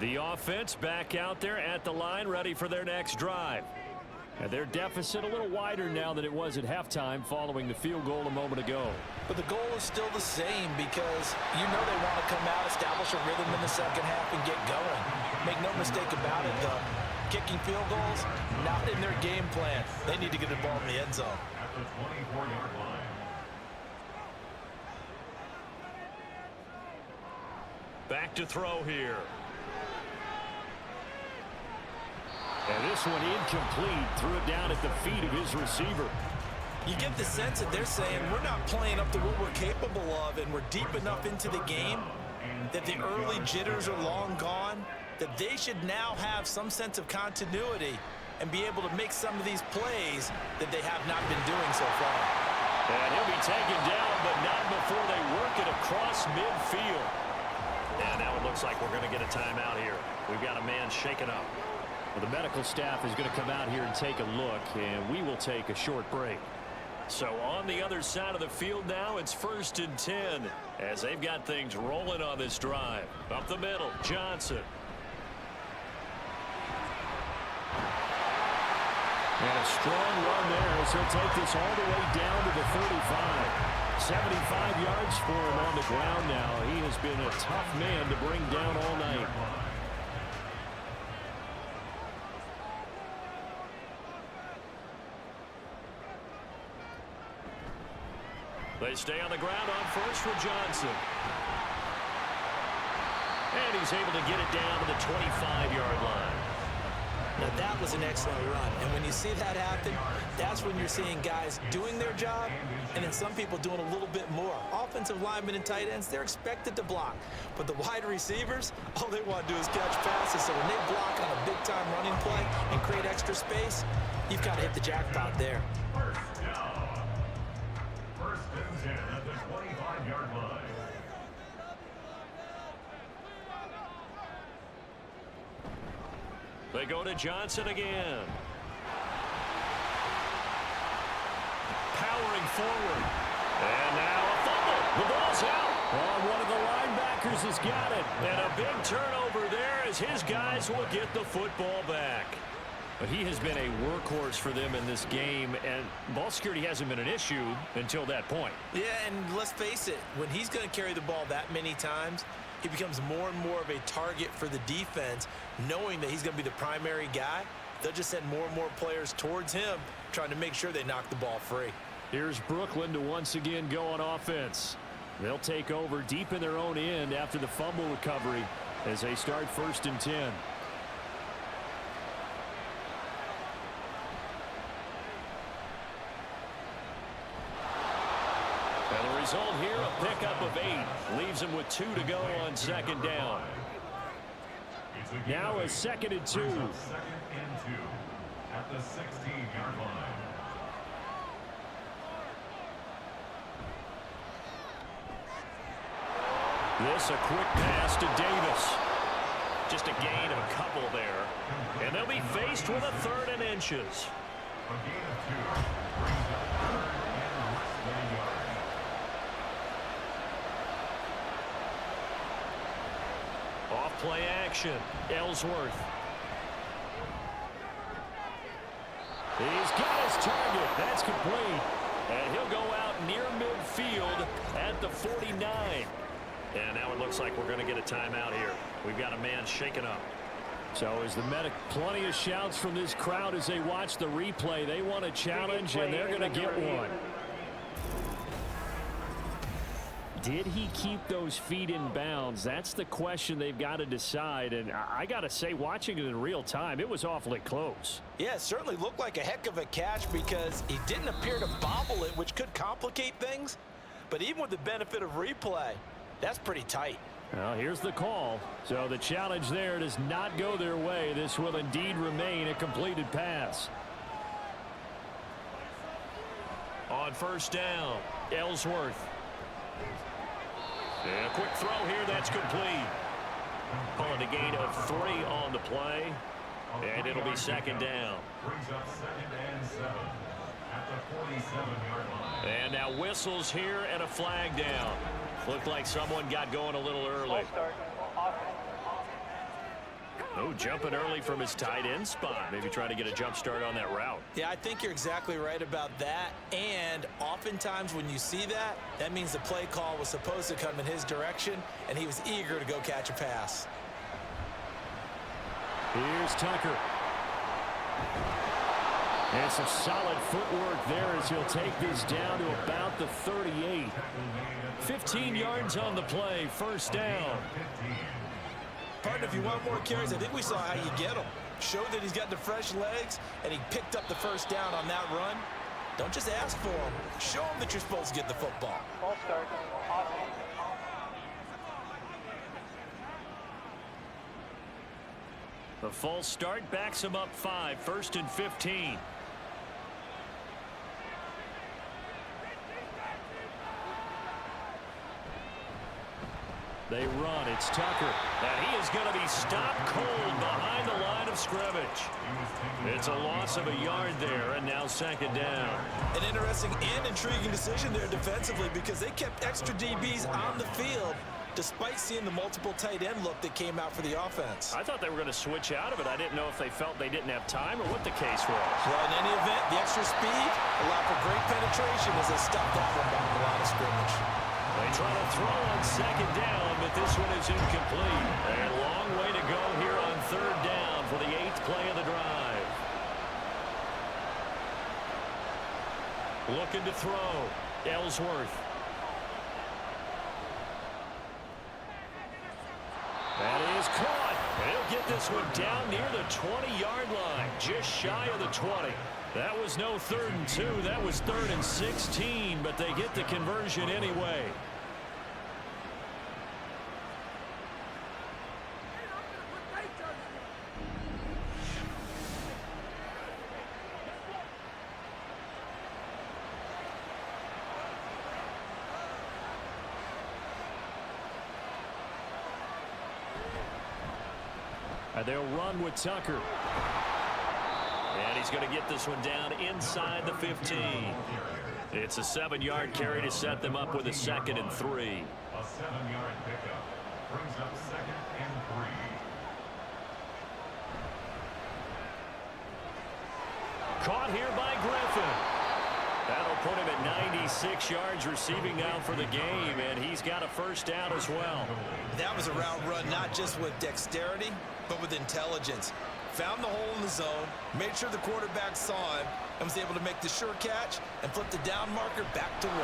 The offense back out there at the line, ready for their next drive. And their deficit a little wider now than it was at halftime following the field goal a moment ago. But the goal is still the same because you know they want to come out, establish a rhythm in the second half, and get going. Make no mistake about it, though. kicking field goals, not in their game plan. They need to get the ball in the end zone. At the 24-yard line. Back to throw here. And this one incomplete. Threw it down at the feet of his receiver. You get the sense that they're saying we're not playing up to what we're capable of, and we're deep enough into the game that the early jitters are long gone, that they should now have some sense of continuity and be able to make some of these plays that they have not been doing so far. And he'll be taken down, but not before they work it across midfield. And now it looks like we're going to get a timeout here. We've got a man shaken up. Well, the medical staff is going to come out here and take a look, and we will take a short break. So on the other side of the field now, it's 1st and 10 as they've got things rolling on this drive. Up the middle, Johnson. And a strong run there as he'll take this all the way down to the 35. 75 yards for him on the ground now. He has been a tough man to bring down all night. They stay on the ground on first with Johnson. And he's able to get it down to the 25-yard line. Now that was an excellent run, and when you see that happen, that's when you're seeing guys doing their job and then some people doing a little bit more. Offensive linemen and tight ends, they're expected to block, but the wide receivers, all they want to do is catch passes. So when they block on a big-time running play and create extra space, you've got to hit the jackpot there. First down. 1st and 10 at the 25-yard line. They go to Johnson again. Powering forward. And now a fumble. The ball's out. Oh, one of the linebackers has got it. And a big turnover there as his guys will get the football back. But he has been a workhorse for them in this game, and ball security hasn't been an issue until that point. Yeah, and let's face it, when he's going to carry the ball that many times, he becomes more and more of a target for the defense, knowing that he's going to be the primary guy. They'll just send more and more players towards him, trying to make sure they knock the ball free. Here's Brooklyn to once again go on offense. They'll take over deep in their own end after the fumble recovery as they start 1st and 10. And the result here, a pickup of 8. Leaves him with 2 to go on 2nd down. Now a 2nd and 2. 2nd and 2 at the 16-yard line. This a quick pass to Davis. Just a gain of a couple there. And they'll be faced with a 3rd and inches. A gain of 2 brings up 3rd and less than a yard. Off play action. Ellsworth. He's got his target. That's complete. And he'll go out near midfield at the 49. And now it looks like we're going to get a timeout here. We've got a man shaken up. So as the medic, plenty of shouts from this crowd as they watch the replay. They want a challenge, and they're going to get one. Did he keep those feet in bounds? That's the question they've got to decide. And I got to say, watching it in real time, it was awfully close. Yeah, it certainly looked like a heck of a catch because he didn't appear to bobble it, which could complicate things. But even with the benefit of replay, that's pretty tight. Well, here's the call. So the challenge there does not go their way. This will indeed remain a completed pass. On 1st down, Ellsworth. And a quick throw here, that's complete. Calling a gain of 3 on the play. And it'll be 2nd down. Brings up 2nd and 7 at the 47-yard line. And now whistles here and a flag down. Looked like someone got going a little early. Oh, jumping early from his tight end spot. Maybe trying to get a jump start on that route. Yeah, I think you're exactly right about that. And oftentimes when you see that, that means the play call was supposed to come in his direction, and he was eager to go catch a pass. Here's Tucker. And some solid footwork there as he'll take this down to about the 38. 15 yards on the play, first down. Partner, if you want more carries, I think we saw how you get them. Show that he's got the fresh legs, and he picked up the first down on that run. Don't just ask for him. Show him that you're supposed to get the football. Ball start. The false start backs him up 5, first and 15. They run. It's Tucker. And he is going to be stopped cold behind the line of scrimmage. It's a loss of a yard there, and now second down. An interesting and intriguing decision there defensively because they kept extra DBs on the field despite seeing the multiple tight end look that came out for the offense. I thought they were going to switch out of it. I didn't know if they felt they didn't have time or what the case was. Well, in any event, the extra speed allowed for great penetration as they stopped that one behind the line of scrimmage. They try to throw on second down, but this one is incomplete. A long way to go here on third down for the 8th play of the drive. Looking to throw. Ellsworth. That is caught. He'll get this one down near the 20-yard line, just shy of the 20. That was no 3rd and 2. That was 3rd and 16, but they get the conversion anyway. And they'll run with Tucker. And he's going to get this one down inside the 15. It's a 7-yard carry to set them up with a 2nd and 3. A 7-yard pickup brings up 2nd and 3. Caught here by Griffin. That'll put him at 96 yards receiving now for the game, and he's got a first down as well. That was a route run not just with dexterity, but with intelligence. Found the hole in the zone, made sure the quarterback saw him, and was able to make the sure catch and flip the down marker back to 1.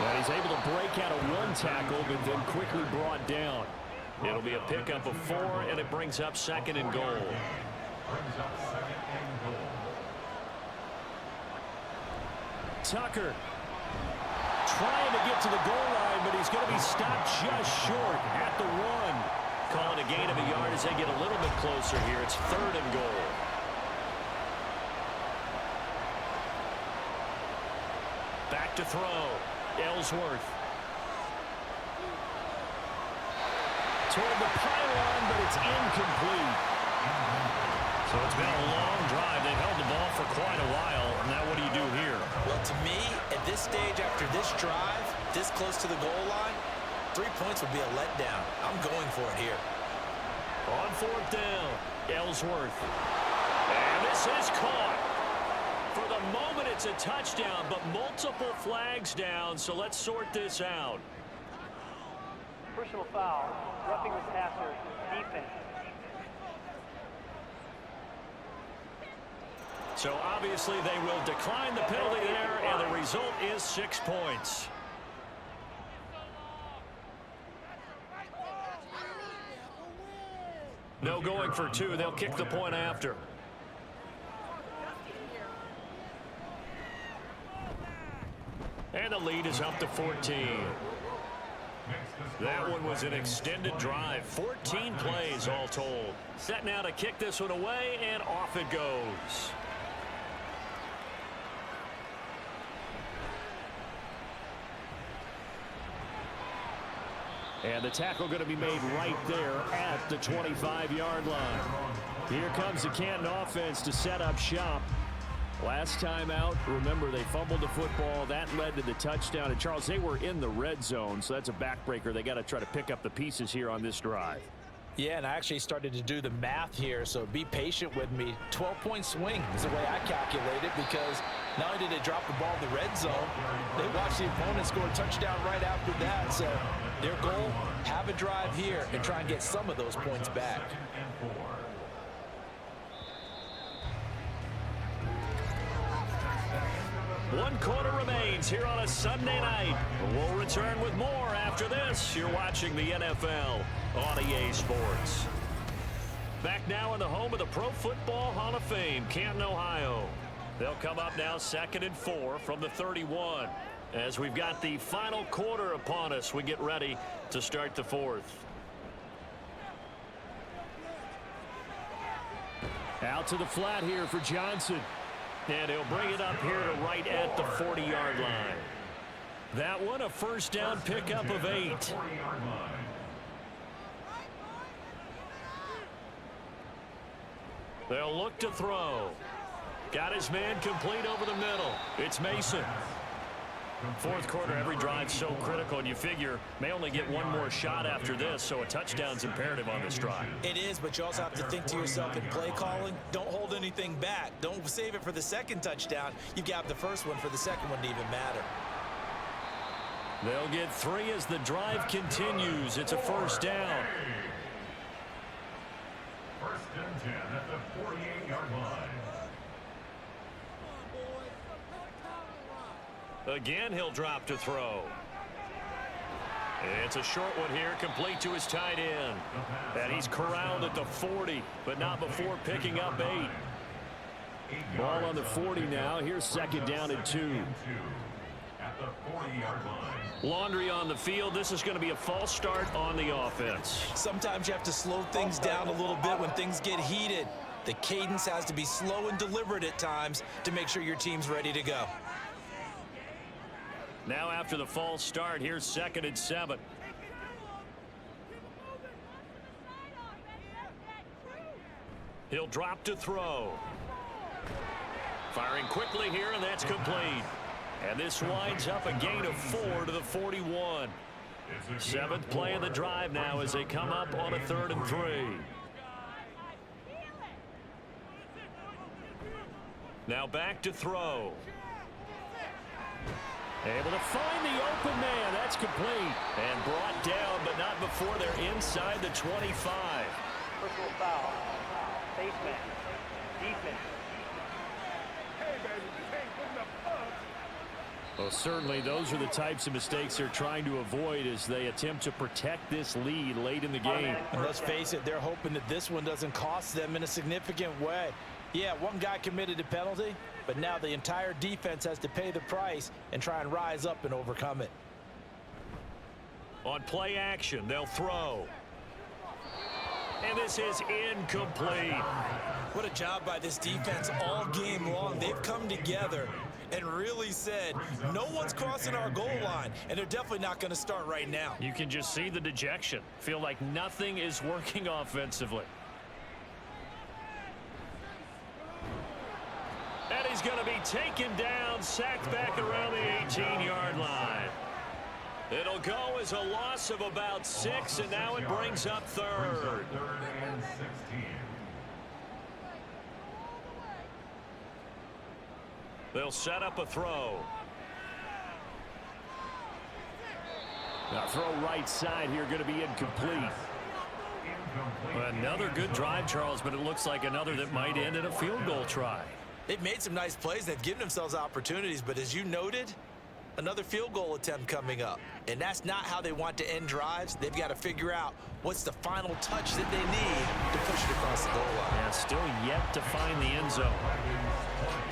Well, he's able to break out of 1 tackle, but then quickly brought down. It'll be a pickup of 4, and it brings up 2nd and goal. Brings up 2nd and goal. Tucker trying to get to the goal line, but he's going to be stopped just short at the 1. Calling a gain of a yard as they get a little bit closer here. It's 3rd and goal. Back to throw. Ellsworth. Toward the pylon, but it's incomplete. So it's been a long drive. They've held the ball for quite a while. Now what do you do here? Well, to me, at this stage after this drive, this close to the goal line, 3 points would be a letdown. I'm going for it here. On 4th down, Ellsworth. And this is caught. For the moment, it's a touchdown, but multiple flags down, so let's sort this out. Personal foul. Roughing the passer. Defense. So obviously they will decline the penalty there, and the result is 6 points. No going for 2. They'll kick the point after. And the lead is up to 14. That one was an extended drive. 14 plays all told. Set now to kick this one away, and off it goes. And the tackle going to be made right there at the 25-yard line. Here comes the Canton offense to set up shop. Last time out, remember, they fumbled the football. That led to the touchdown. And, Charles, they were in the red zone, so that's a backbreaker. They got to try to pick up the pieces here on this drive. Yeah, and I actually started to do the math here, so be patient with me. 12-point swing is the way I calculate it, because not only did they drop the ball in the red zone, they watched the opponent score a touchdown right after that. So their goal, have a drive here and try and get some of those points back. One quarter remains here on a Sunday night. We'll return with more after this. You're watching the NFL on EA Sports. Back now in the home of the Pro Football Hall of Fame, Canton, Ohio. They'll come up now 2nd and 4 from the 31. As we've got the final quarter upon us, we get ready to start the 4th. Out to the flat here for Johnson. And he'll bring it up here to right at the 40-yard line. That one a first down pickup of 8. They'll look to throw. Got his man complete over the middle. It's Mason. 4th quarter, every drive so critical, and you figure may only get one more shot after this, so a touchdown's imperative on this drive. It is, but you also have to think to yourself in play calling, don't hold anything back. Don't save it for the second touchdown. You've got the first one for the second one to even matter. They'll get 3 as the drive continues. It's a first down. First and 10 at the 48-yard line. Again, he'll drop to throw. It's a short one here, complete to his tight end. And he's corralled at the 40, but not before picking up 8. Ball on the 40 now. Here's 2nd down and 2. At the 40-yard line. Laundry on the field. This is going to be a false start on the offense. Sometimes you have to slow things down a little bit when things get heated. The cadence has to be slow and deliberate at times to make sure your team's ready to go. Now after the false start, here's 2nd and 7. He'll drop to throw. Firing quickly here, and that's complete. And this winds up a gain of 4 to the 41. 7th play of the drive now as they come up on a 3rd and 3. Now back to throw. Able to find the open man. That's complete. And brought down, but not before they're inside the 25. Personal foul. Face man. Defense. Well, certainly those are the types of mistakes they're trying to avoid as they attempt to protect this lead late in the game. And let's face it, they're hoping that this one doesn't cost them in a significant way. Yeah, one guy committed a penalty, but now the entire defense has to pay the price and try and rise up and overcome it. On play action, they'll throw. And this is incomplete. What a job by this defense all game long. They've come together and really said, no one's crossing our goal line, and they're definitely not going to start right now. You can just see the dejection. Feel like nothing is working offensively. And he's going to be taken down, sacked back around the 18-yard line. It'll go as a loss of about 6, and now it brings up 3rd. 3rd and 16. They'll set up a throw. Now throw right side here, going to be incomplete. Another good drive, Charles, but it looks like another that might end in a field goal try. They've made some nice plays. They've given themselves opportunities, but as you noted, another field goal attempt coming up. And that's not how they want to end drives. They've got to figure out what's the final touch that they need to push it across the goal line. Yeah, still yet to find the end zone.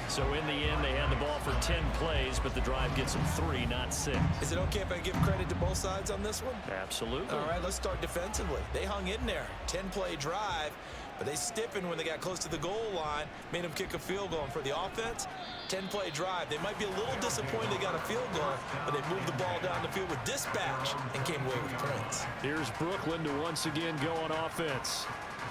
So in the end, they had the ball for 10 plays, but the drive gets them 3, not 6. Is it okay if I give credit to both sides on this one? Absolutely. All right, let's start defensively. They hung in there. 10-play drive, but they stiffened when they got close to the goal line, made them kick a field goal. And for the offense, 10-play drive. They might be a little disappointed they got a field goal, but they moved the ball down the field with dispatch and came away with points. Here's Brooklyn to once again go on offense.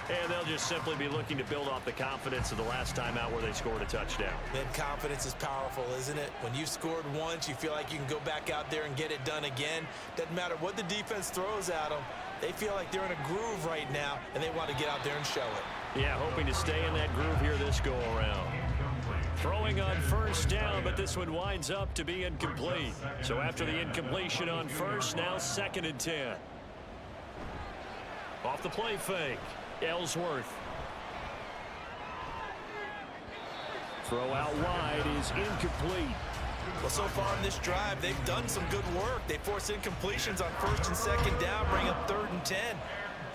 And they'll just simply be looking to build off the confidence of the last time out where they scored a touchdown. Then confidence is powerful, isn't it? When you've scored once, you feel like you can go back out there and get it done again. Doesn't matter what the defense throws at them. They feel like they're in a groove right now, and they want to get out there and show it. Yeah, hoping to stay in that groove here this go-around. Throwing on first down, but this one winds up to be incomplete. So after the incompletion on first, now 2nd and 10. Off the play fake. Ellsworth. Throw out wide is incomplete. Well, so far in this drive, they've done some good work. They force incompletions on 1st and 2nd down, bring up 3rd and 10.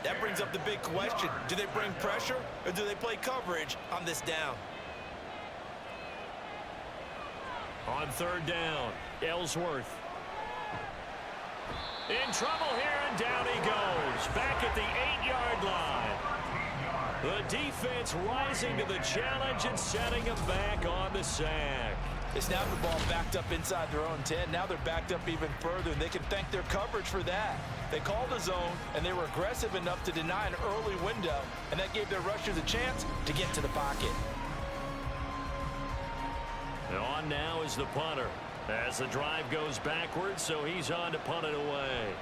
That brings up the big question. Do they bring pressure or do they play coverage on this down? On 3rd down, Ellsworth. In trouble here, and down he goes. Back at the 8-yard line. The defense rising to the challenge and setting him back on the sack. They snapped the ball backed up inside their own 10. Now they're backed up even further, and they can thank their coverage for that. They called a zone, and they were aggressive enough to deny an early window, and that gave their rushers a chance to get to the pocket. And on now is the punter as the drive goes backwards, so he's on to punt it away.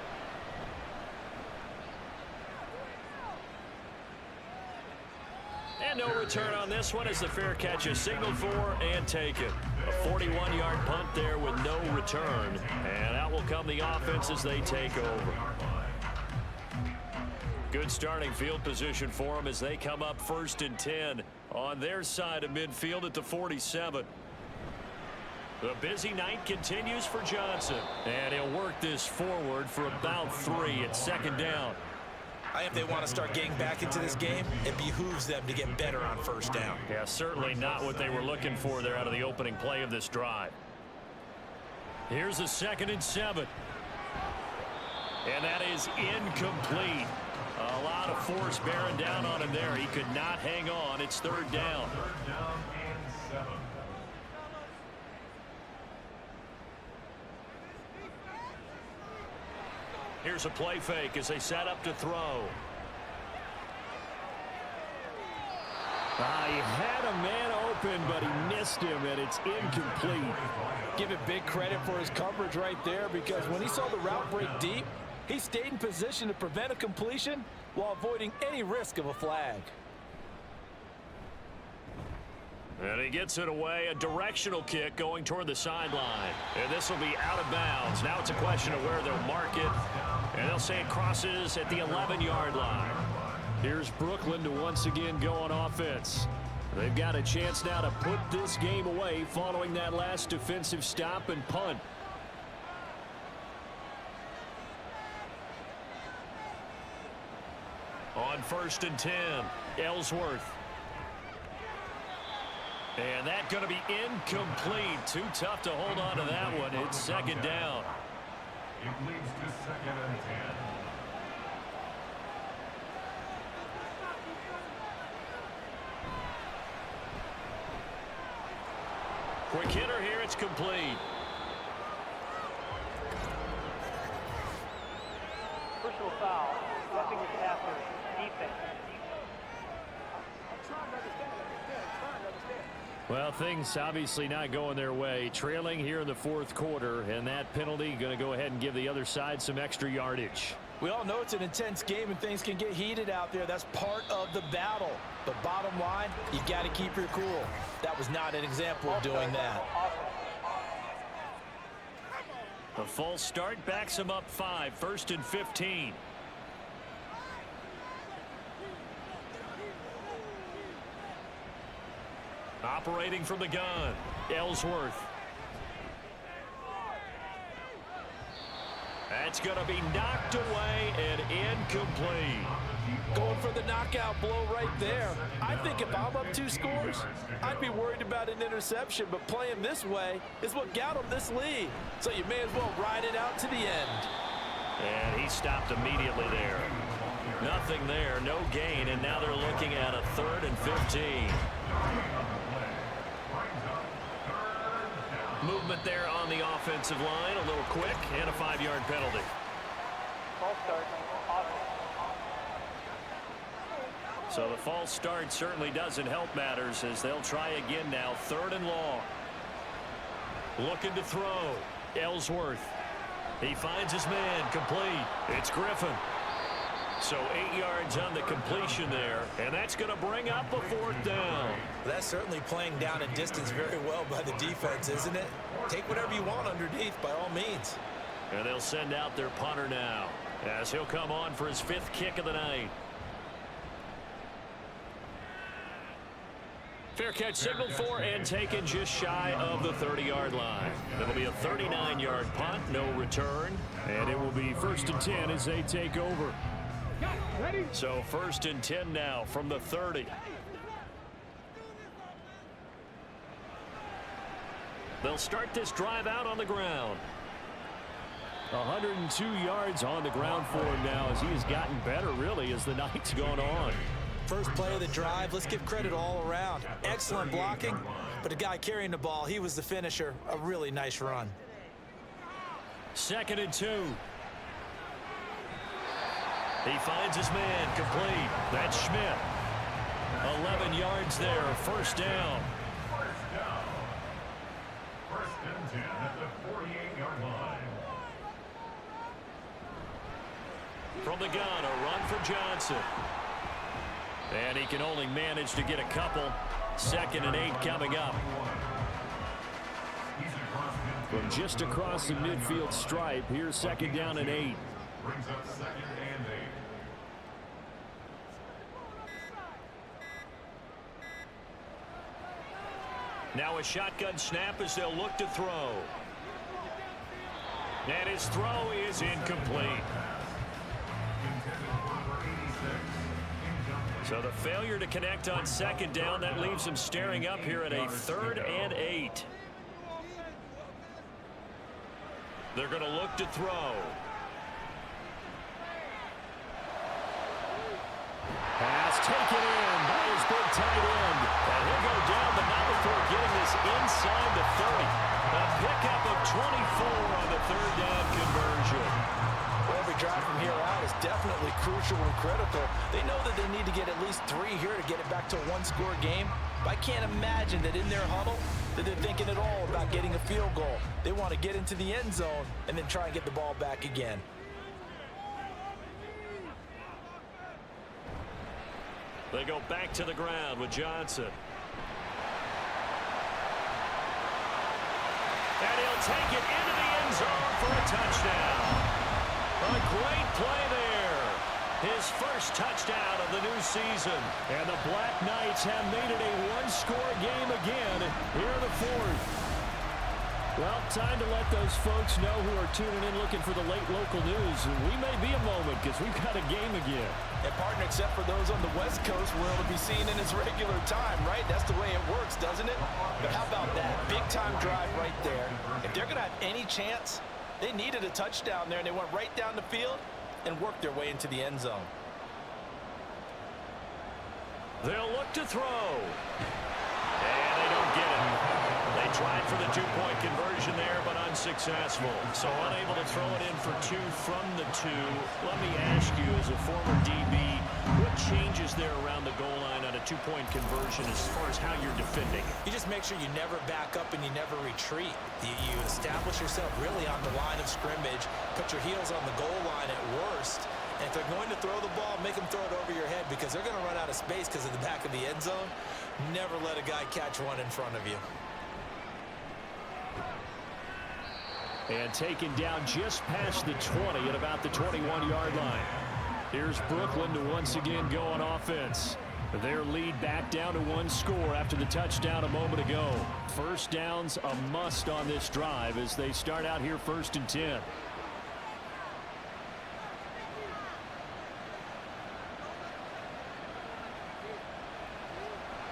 And no return on this one as the fair catch is signaled for and taken. A 41-yard punt there with no return. And out will come the offense as they take over. Good starting field position for them as they come up 1st and 10 on their side of midfield at the 47. The busy night continues for Johnson. And he'll work this forward for about 3 at 2nd down. If they want to start getting back into this game, it behooves them to get better on 1st down. Yeah, certainly not what they were looking for there out of the opening play of this drive. Here's a 2nd and 7. And that is incomplete. A lot of force bearing down on him there. He could not hang on. It's 3rd down. 3rd down and 7. Here's a play fake as they set up to throw. He had a man open, but he missed him, and it's incomplete. Give it big credit for his coverage right there, because when he saw the route break deep, he stayed in position to prevent a completion while avoiding any risk of a flag. And he gets it away, a directional kick going toward the sideline. And this will be out of bounds. Now it's a question of where they'll mark it. And they'll say it crosses at the 11-yard line. Here's Brooklyn to once again go on offense. They've got a chance now to put this game away following that last defensive stop and punt. On 1st and 10, Ellsworth. And that's going to be incomplete. Too tough to hold on to that one. It's 2nd down. It leads to 2nd and 10. Quick hitter here. It's complete. Personal foul. Roughing the passer. Defense. Well, things obviously not going their way. Trailing here in the 4th quarter, and that penalty going to go ahead and give the other side some extra yardage. We all know it's an intense game and things can get heated out there. That's part of the battle. But bottom line, you got to keep your cool. That was not an example of doing that. The false start backs him up 5, 1st and 15. Operating from the gun, Ellsworth. That's going to be knocked away and incomplete. Going for the knockout blow right there. I think if I'm up 2 scores, I'd be worried about an interception, but playing this way is what got them this lead. So you may as well ride it out to the end. And he stopped immediately there. Nothing there, no gain, and now they're looking at a 3rd and 15. Movement there on the offensive line, a little quick, and a 5-yard penalty. False start. So the false start certainly doesn't help matters as they'll try again now, 3rd and long. Looking to throw, Ellsworth. He finds his man, complete. It's Griffin. So 8 yards on the completion there, and that's going to bring up a 4th down. That's certainly playing down and distance very well by the defense, isn't it? Take whatever you want underneath by all means. And they'll send out their punter now as he'll come on for his 5th kick of the night. Fair catch signaled for and taken just shy of the 30-yard line. It'll be a 39-yard punt, no return. And it will be 1st and 10 as they take over. So 1st and 10 now from the 30. They'll start this drive out on the ground. 102 yards on the ground for him now as he has gotten better, really, as the night's gone on. First play of the drive, let's give credit all around. Excellent blocking, but the guy carrying the ball, he was the finisher. A really nice run. 2nd and 2. He finds his man complete. That's Schmidt. 11 yards there, 1st down. First and 10 at the 48-yard line. From the gun, a run for Johnson. And he can only manage to get a couple. 2nd and 8 coming up. From just across the midfield stripe, here's 2nd down and 8. Brings up 2nd and 8. Now a shotgun snap as they'll look to throw. And his throw is incomplete. So the failure to connect on 2nd down, that leaves him staring up here at a 3rd and 8. They're going to look to throw. Pass taken in by his big tight end. And he'll go down, but not before getting this inside the 30. A pickup of 24 on the 3rd down conversion. Well, every drive from here out is definitely crucial and critical. They know that they need to get at least 3 here to get it back to a one-score game. But I can't imagine that in their huddle that they're thinking at all about getting a field goal. They want to get into the end zone and then try and get the ball back again. They go back to the ground with Johnson. And he'll take it into the end zone for a touchdown. A great play there. His first touchdown of the new season. And the Black Knights have made it a one-score game again here in the 4th. Well, time to let those folks know who are tuning in looking for the late local news. We may be a moment because we've got a game again. And partner, except for those on the West Coast, where it'll be seen in its regular time, right? That's the way it works, doesn't it? But how about that? Big-time drive right there. If they're going to have any chance, they needed a touchdown there, and they went right down the field and worked their way into the end zone. They'll look to throw. And they don't get it. They tried for the 2-point conversion there, but unsuccessful. So unable to throw it in for 2 from the 2. Let me ask you, as a former DB, what changes there around the goal line on a 2-point conversion as far as how you're defending? You just make sure you never back up and you never retreat. You establish yourself really on the line of scrimmage, put your heels on the goal line at worst. And if they're going to throw the ball, make them throw it over your head because they're going to run out of space because of the back of the end zone. Never let a guy catch one in front of you. And taken down just past the 20 at about the 21-yard line. Here's Brooklyn to once again go on offense. Their lead back down to 1 score after the touchdown a moment ago. First downs a must on this drive as they start out here 1st and 10.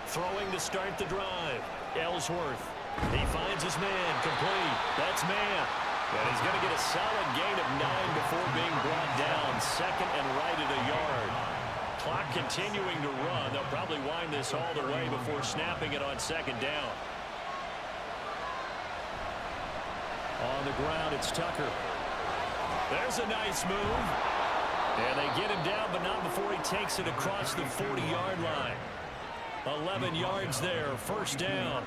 Throwing to start the drive. Ellsworth. He finds his man complete. That's man. And he's going to get a solid gain of 9 before being brought down. 2nd and right at a yard. Clock continuing to run. They'll probably wind this all the way before snapping it on 2nd down. On the ground, it's Tucker. There's a nice move. And they get him down, but not before he takes it across the 40-yard line. 11 yards there, 1st down.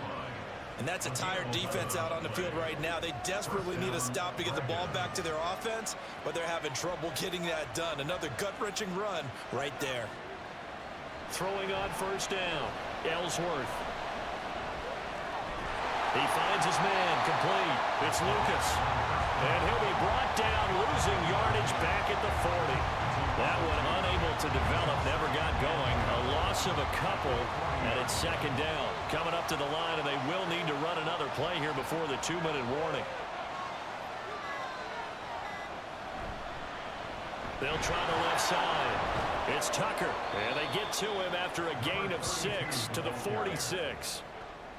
And that's a tired defense out on the field right now. They desperately need a stop to get the ball back to their offense, but they're having trouble getting that done. Another gut-wrenching run right there. Throwing on 1st down, Ellsworth. He finds his man complete. It's Lucas. And he'll be brought down, losing yardage back at the 40. That one unable to develop, never got going. A loss of a couple, and it's 2nd down. coming up to the line, and they will need to run another play here before the 2-minute warning. They'll try the left side. It's Tucker, and they get to him after a gain of 6 to the 46.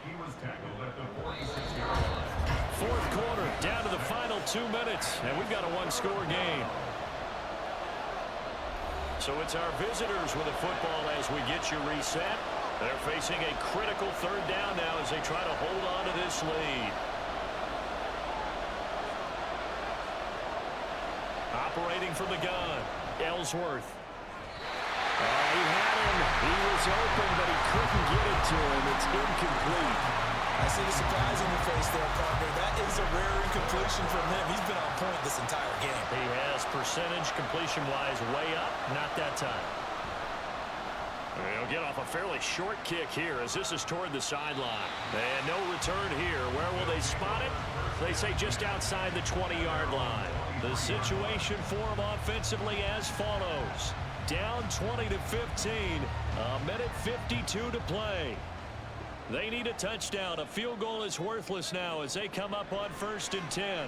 He was tackled at the 46-yard line. Fourth quarter, down to the final 2 minutes, and we've got a one-score game. So it's our visitors with the football as we get you reset. They're facing a critical third down now as they try to hold on to this lead. Operating from the gun, Ellsworth. He had him. He was open, but he couldn't get it to him. It's incomplete. I see the surprise in your face there, partner. That is a rare incompletion from him. He's been on point this entire game. He has percentage completion-wise way up. Not that time. He'll get off a fairly short kick here as this is toward the sideline. And no return here. Where will they spot it? They say just outside the 20-yard line. The situation for him offensively as follows. Down 20 to 15. A minute 52 to play. They need a touchdown. A field goal is worthless now as they come up on 1st and 10.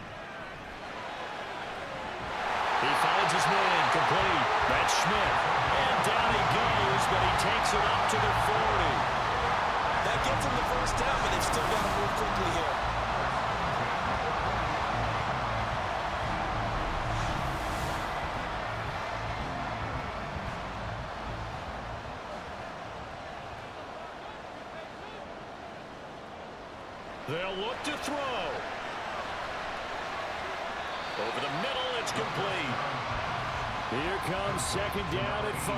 He finds his man complete. That's Schmidt. And down he goes, but he takes it up to the 40. That gets him the first down, but they've still got to move quickly here. They'll look to throw. Over the middle, it's complete. Here comes 2nd down at 5.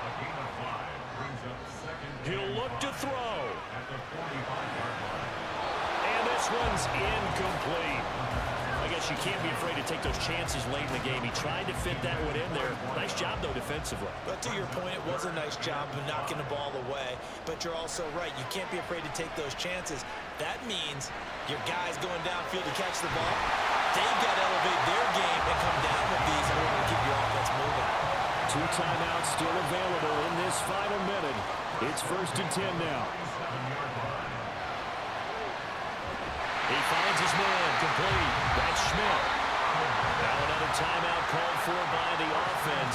A gain of 5 brings up 2nd. He'll look to throw. At the 45-yard line. And this one's incomplete. I guess you can't be afraid to take those chances late in the game. He tried to fit that one in there. Nice job, though, defensively. But to your point, it was a nice job of knocking the ball away. But you're also right. You can't be afraid to take those chances. That means your guys going downfield to catch the ball, they've got to elevate their game and come down with these in order to keep your offense moving. 2 timeouts still available in this final minute. It's 1st and 10 now. He finds his man complete. That's Schmidt. Now another timeout called for by the offense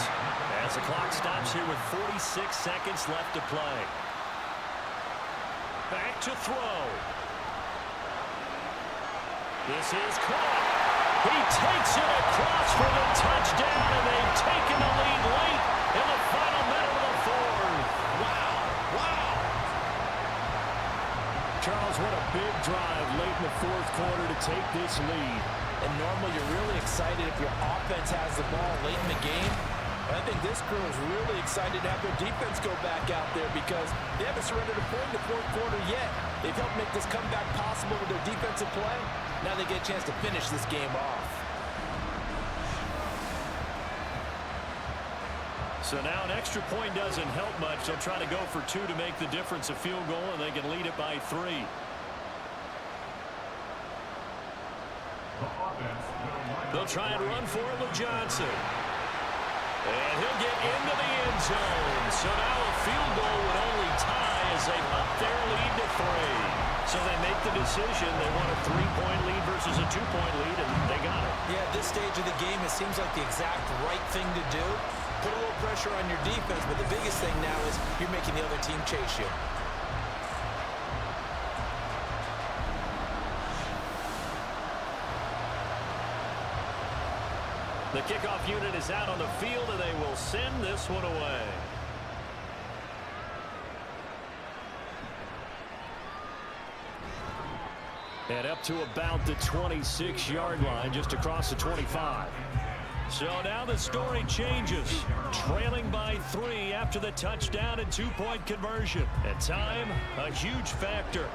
as the clock stops here with 46 seconds left to play. Back to throw. This is caught. He takes it across for the touchdown, and they've taken the lead late in the final minute of the fourth. Wow. Wow. Charles, what a big drive late in the 4th quarter to take this lead. And normally you're really excited if your offense has the ball late in the game. But I think this crew is really excited to have their defense go back out there because they haven't surrendered a point in the 4th quarter yet. They've helped make this comeback possible with their defensive play. Now they get a chance to finish this game off. So now an extra point doesn't help much. They'll try to go for 2 to make the difference a field goal, and they can lead it by 3. They'll try and run for it with Johnson. And he'll get into the end zone. So now a field goal would only tie as they up their lead to 3. So they make the decision. They want a 3-point lead versus a 2-point lead, and they got it. Yeah, at this stage of the game, it seems like the exact right thing to do. Put a little pressure on your defense, but the biggest thing now is you're making the other team chase you. The kickoff unit is out on the field, and they will send this one away. And up to about the 26-yard line, just across the 25. So now the story changes. Trailing by 3 after the touchdown and 2-point conversion. At time, a huge factor.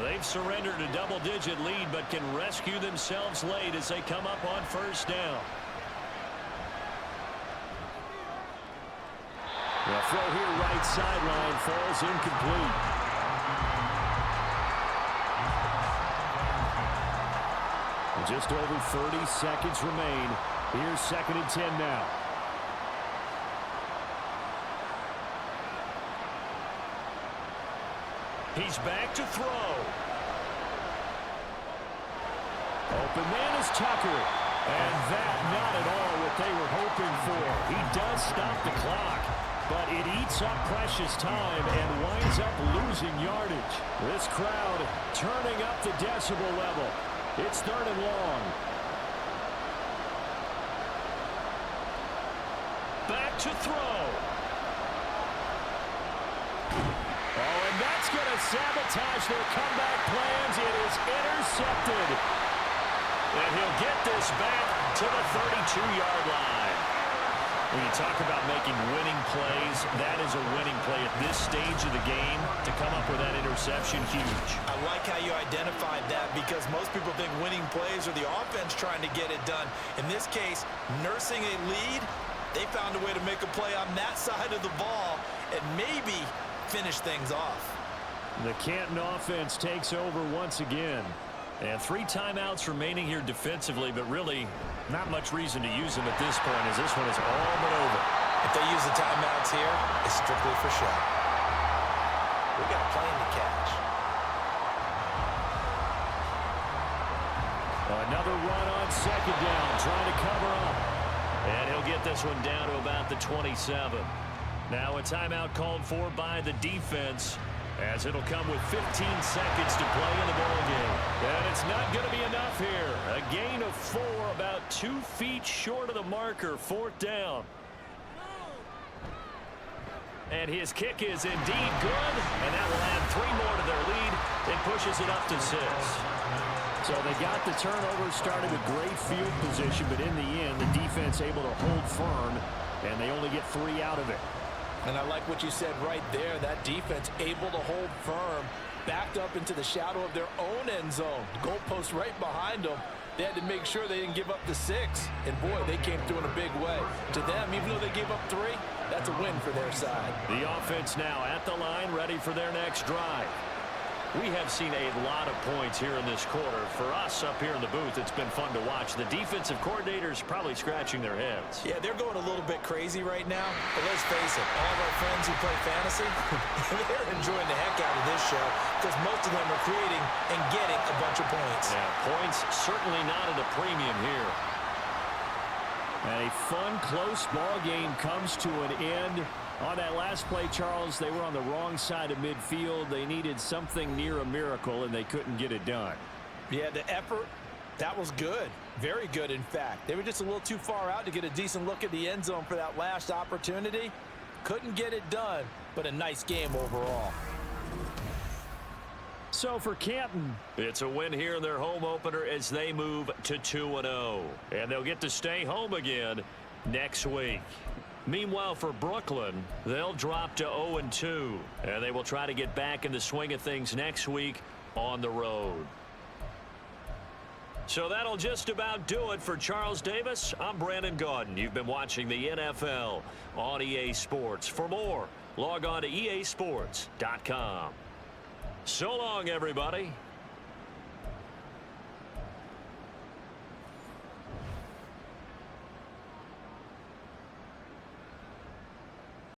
They've surrendered a double-digit lead, but can rescue themselves late as they come up on 1st down. The throw here right sideline falls incomplete. Just over 30 seconds remain. Here's 2nd and 10 now. He's back to throw. Open man is Tucker. And that not at all what they were hoping for. He does stop the clock, but it eats up precious time and winds up losing yardage. This crowd turning up the decibel level. It's 3rd and long. Back to throw. Oh, and that's going to sabotage their comeback plans. It is intercepted. And he'll get this back to the 32-yard line. When you talk about making winning plays, that is a winning play at this stage of the game. To come up with that interception, huge. I like how you identified that because most people think winning plays are the offense trying to get it done. In this case, nursing a lead, they found a way to make a play on that side of the ball and maybe finish things off. The Canton offense takes over once again. And 3 timeouts remaining here defensively, but really not much reason to use them at this point as this one is all but over. If they use the timeouts here, it's strictly for show. We got a plane to catch. Another run on 2nd down, trying to cover up. And he'll get this one down to about the 27. Now a timeout called for by the defense, as it'll come with 15 seconds to play in the ballgame. And it's not going to be enough here. A gain of 4, about 2 feet short of the marker, 4th down. And his kick is indeed good, and that will add 3 more to their lead. It pushes it up to 6. So they got the turnover, started with great field position, but in the end, the defense able to hold firm, and they only get 3 out of it. And I like what you said right there. That defense able to hold firm, backed up into the shadow of their own end zone. The goalpost right behind them. They had to make sure they didn't give up the 6. And, boy, they came through in a big way. To them, even though they gave up 3, that's a win for their side. The offense now at the line, ready for their next drive. We have seen a lot of points here in this quarter. For us up here in the booth, it's been fun to watch. The defensive coordinators probably scratching their heads. Yeah, they're going a little bit crazy right now. But let's face it, all of our friends who play fantasy, they're enjoying the heck out of this show because most of them are creating and getting a bunch of points. Yeah, points certainly not at a premium here. And a fun, close ball game comes to an end. On that last play, Charles, they were on the wrong side of midfield. They needed something near a miracle, and they couldn't get it done. Yeah, the effort, that was good. Very good, in fact. They were just a little too far out to get a decent look at the end zone for that last opportunity. Couldn't get it done, but a nice game overall. So for Canton, it's a win here in their home opener as they move to 2-0. And they'll get to stay home again next week. Meanwhile, for Brooklyn, they'll drop to 0-2, and they will try to get back in the swing of things next week on the road. So that'll just about do it for Charles Davis. I'm Brandon Gaudin. You've been watching the NFL on EA Sports. For more, log on to easports.com. So long, everybody.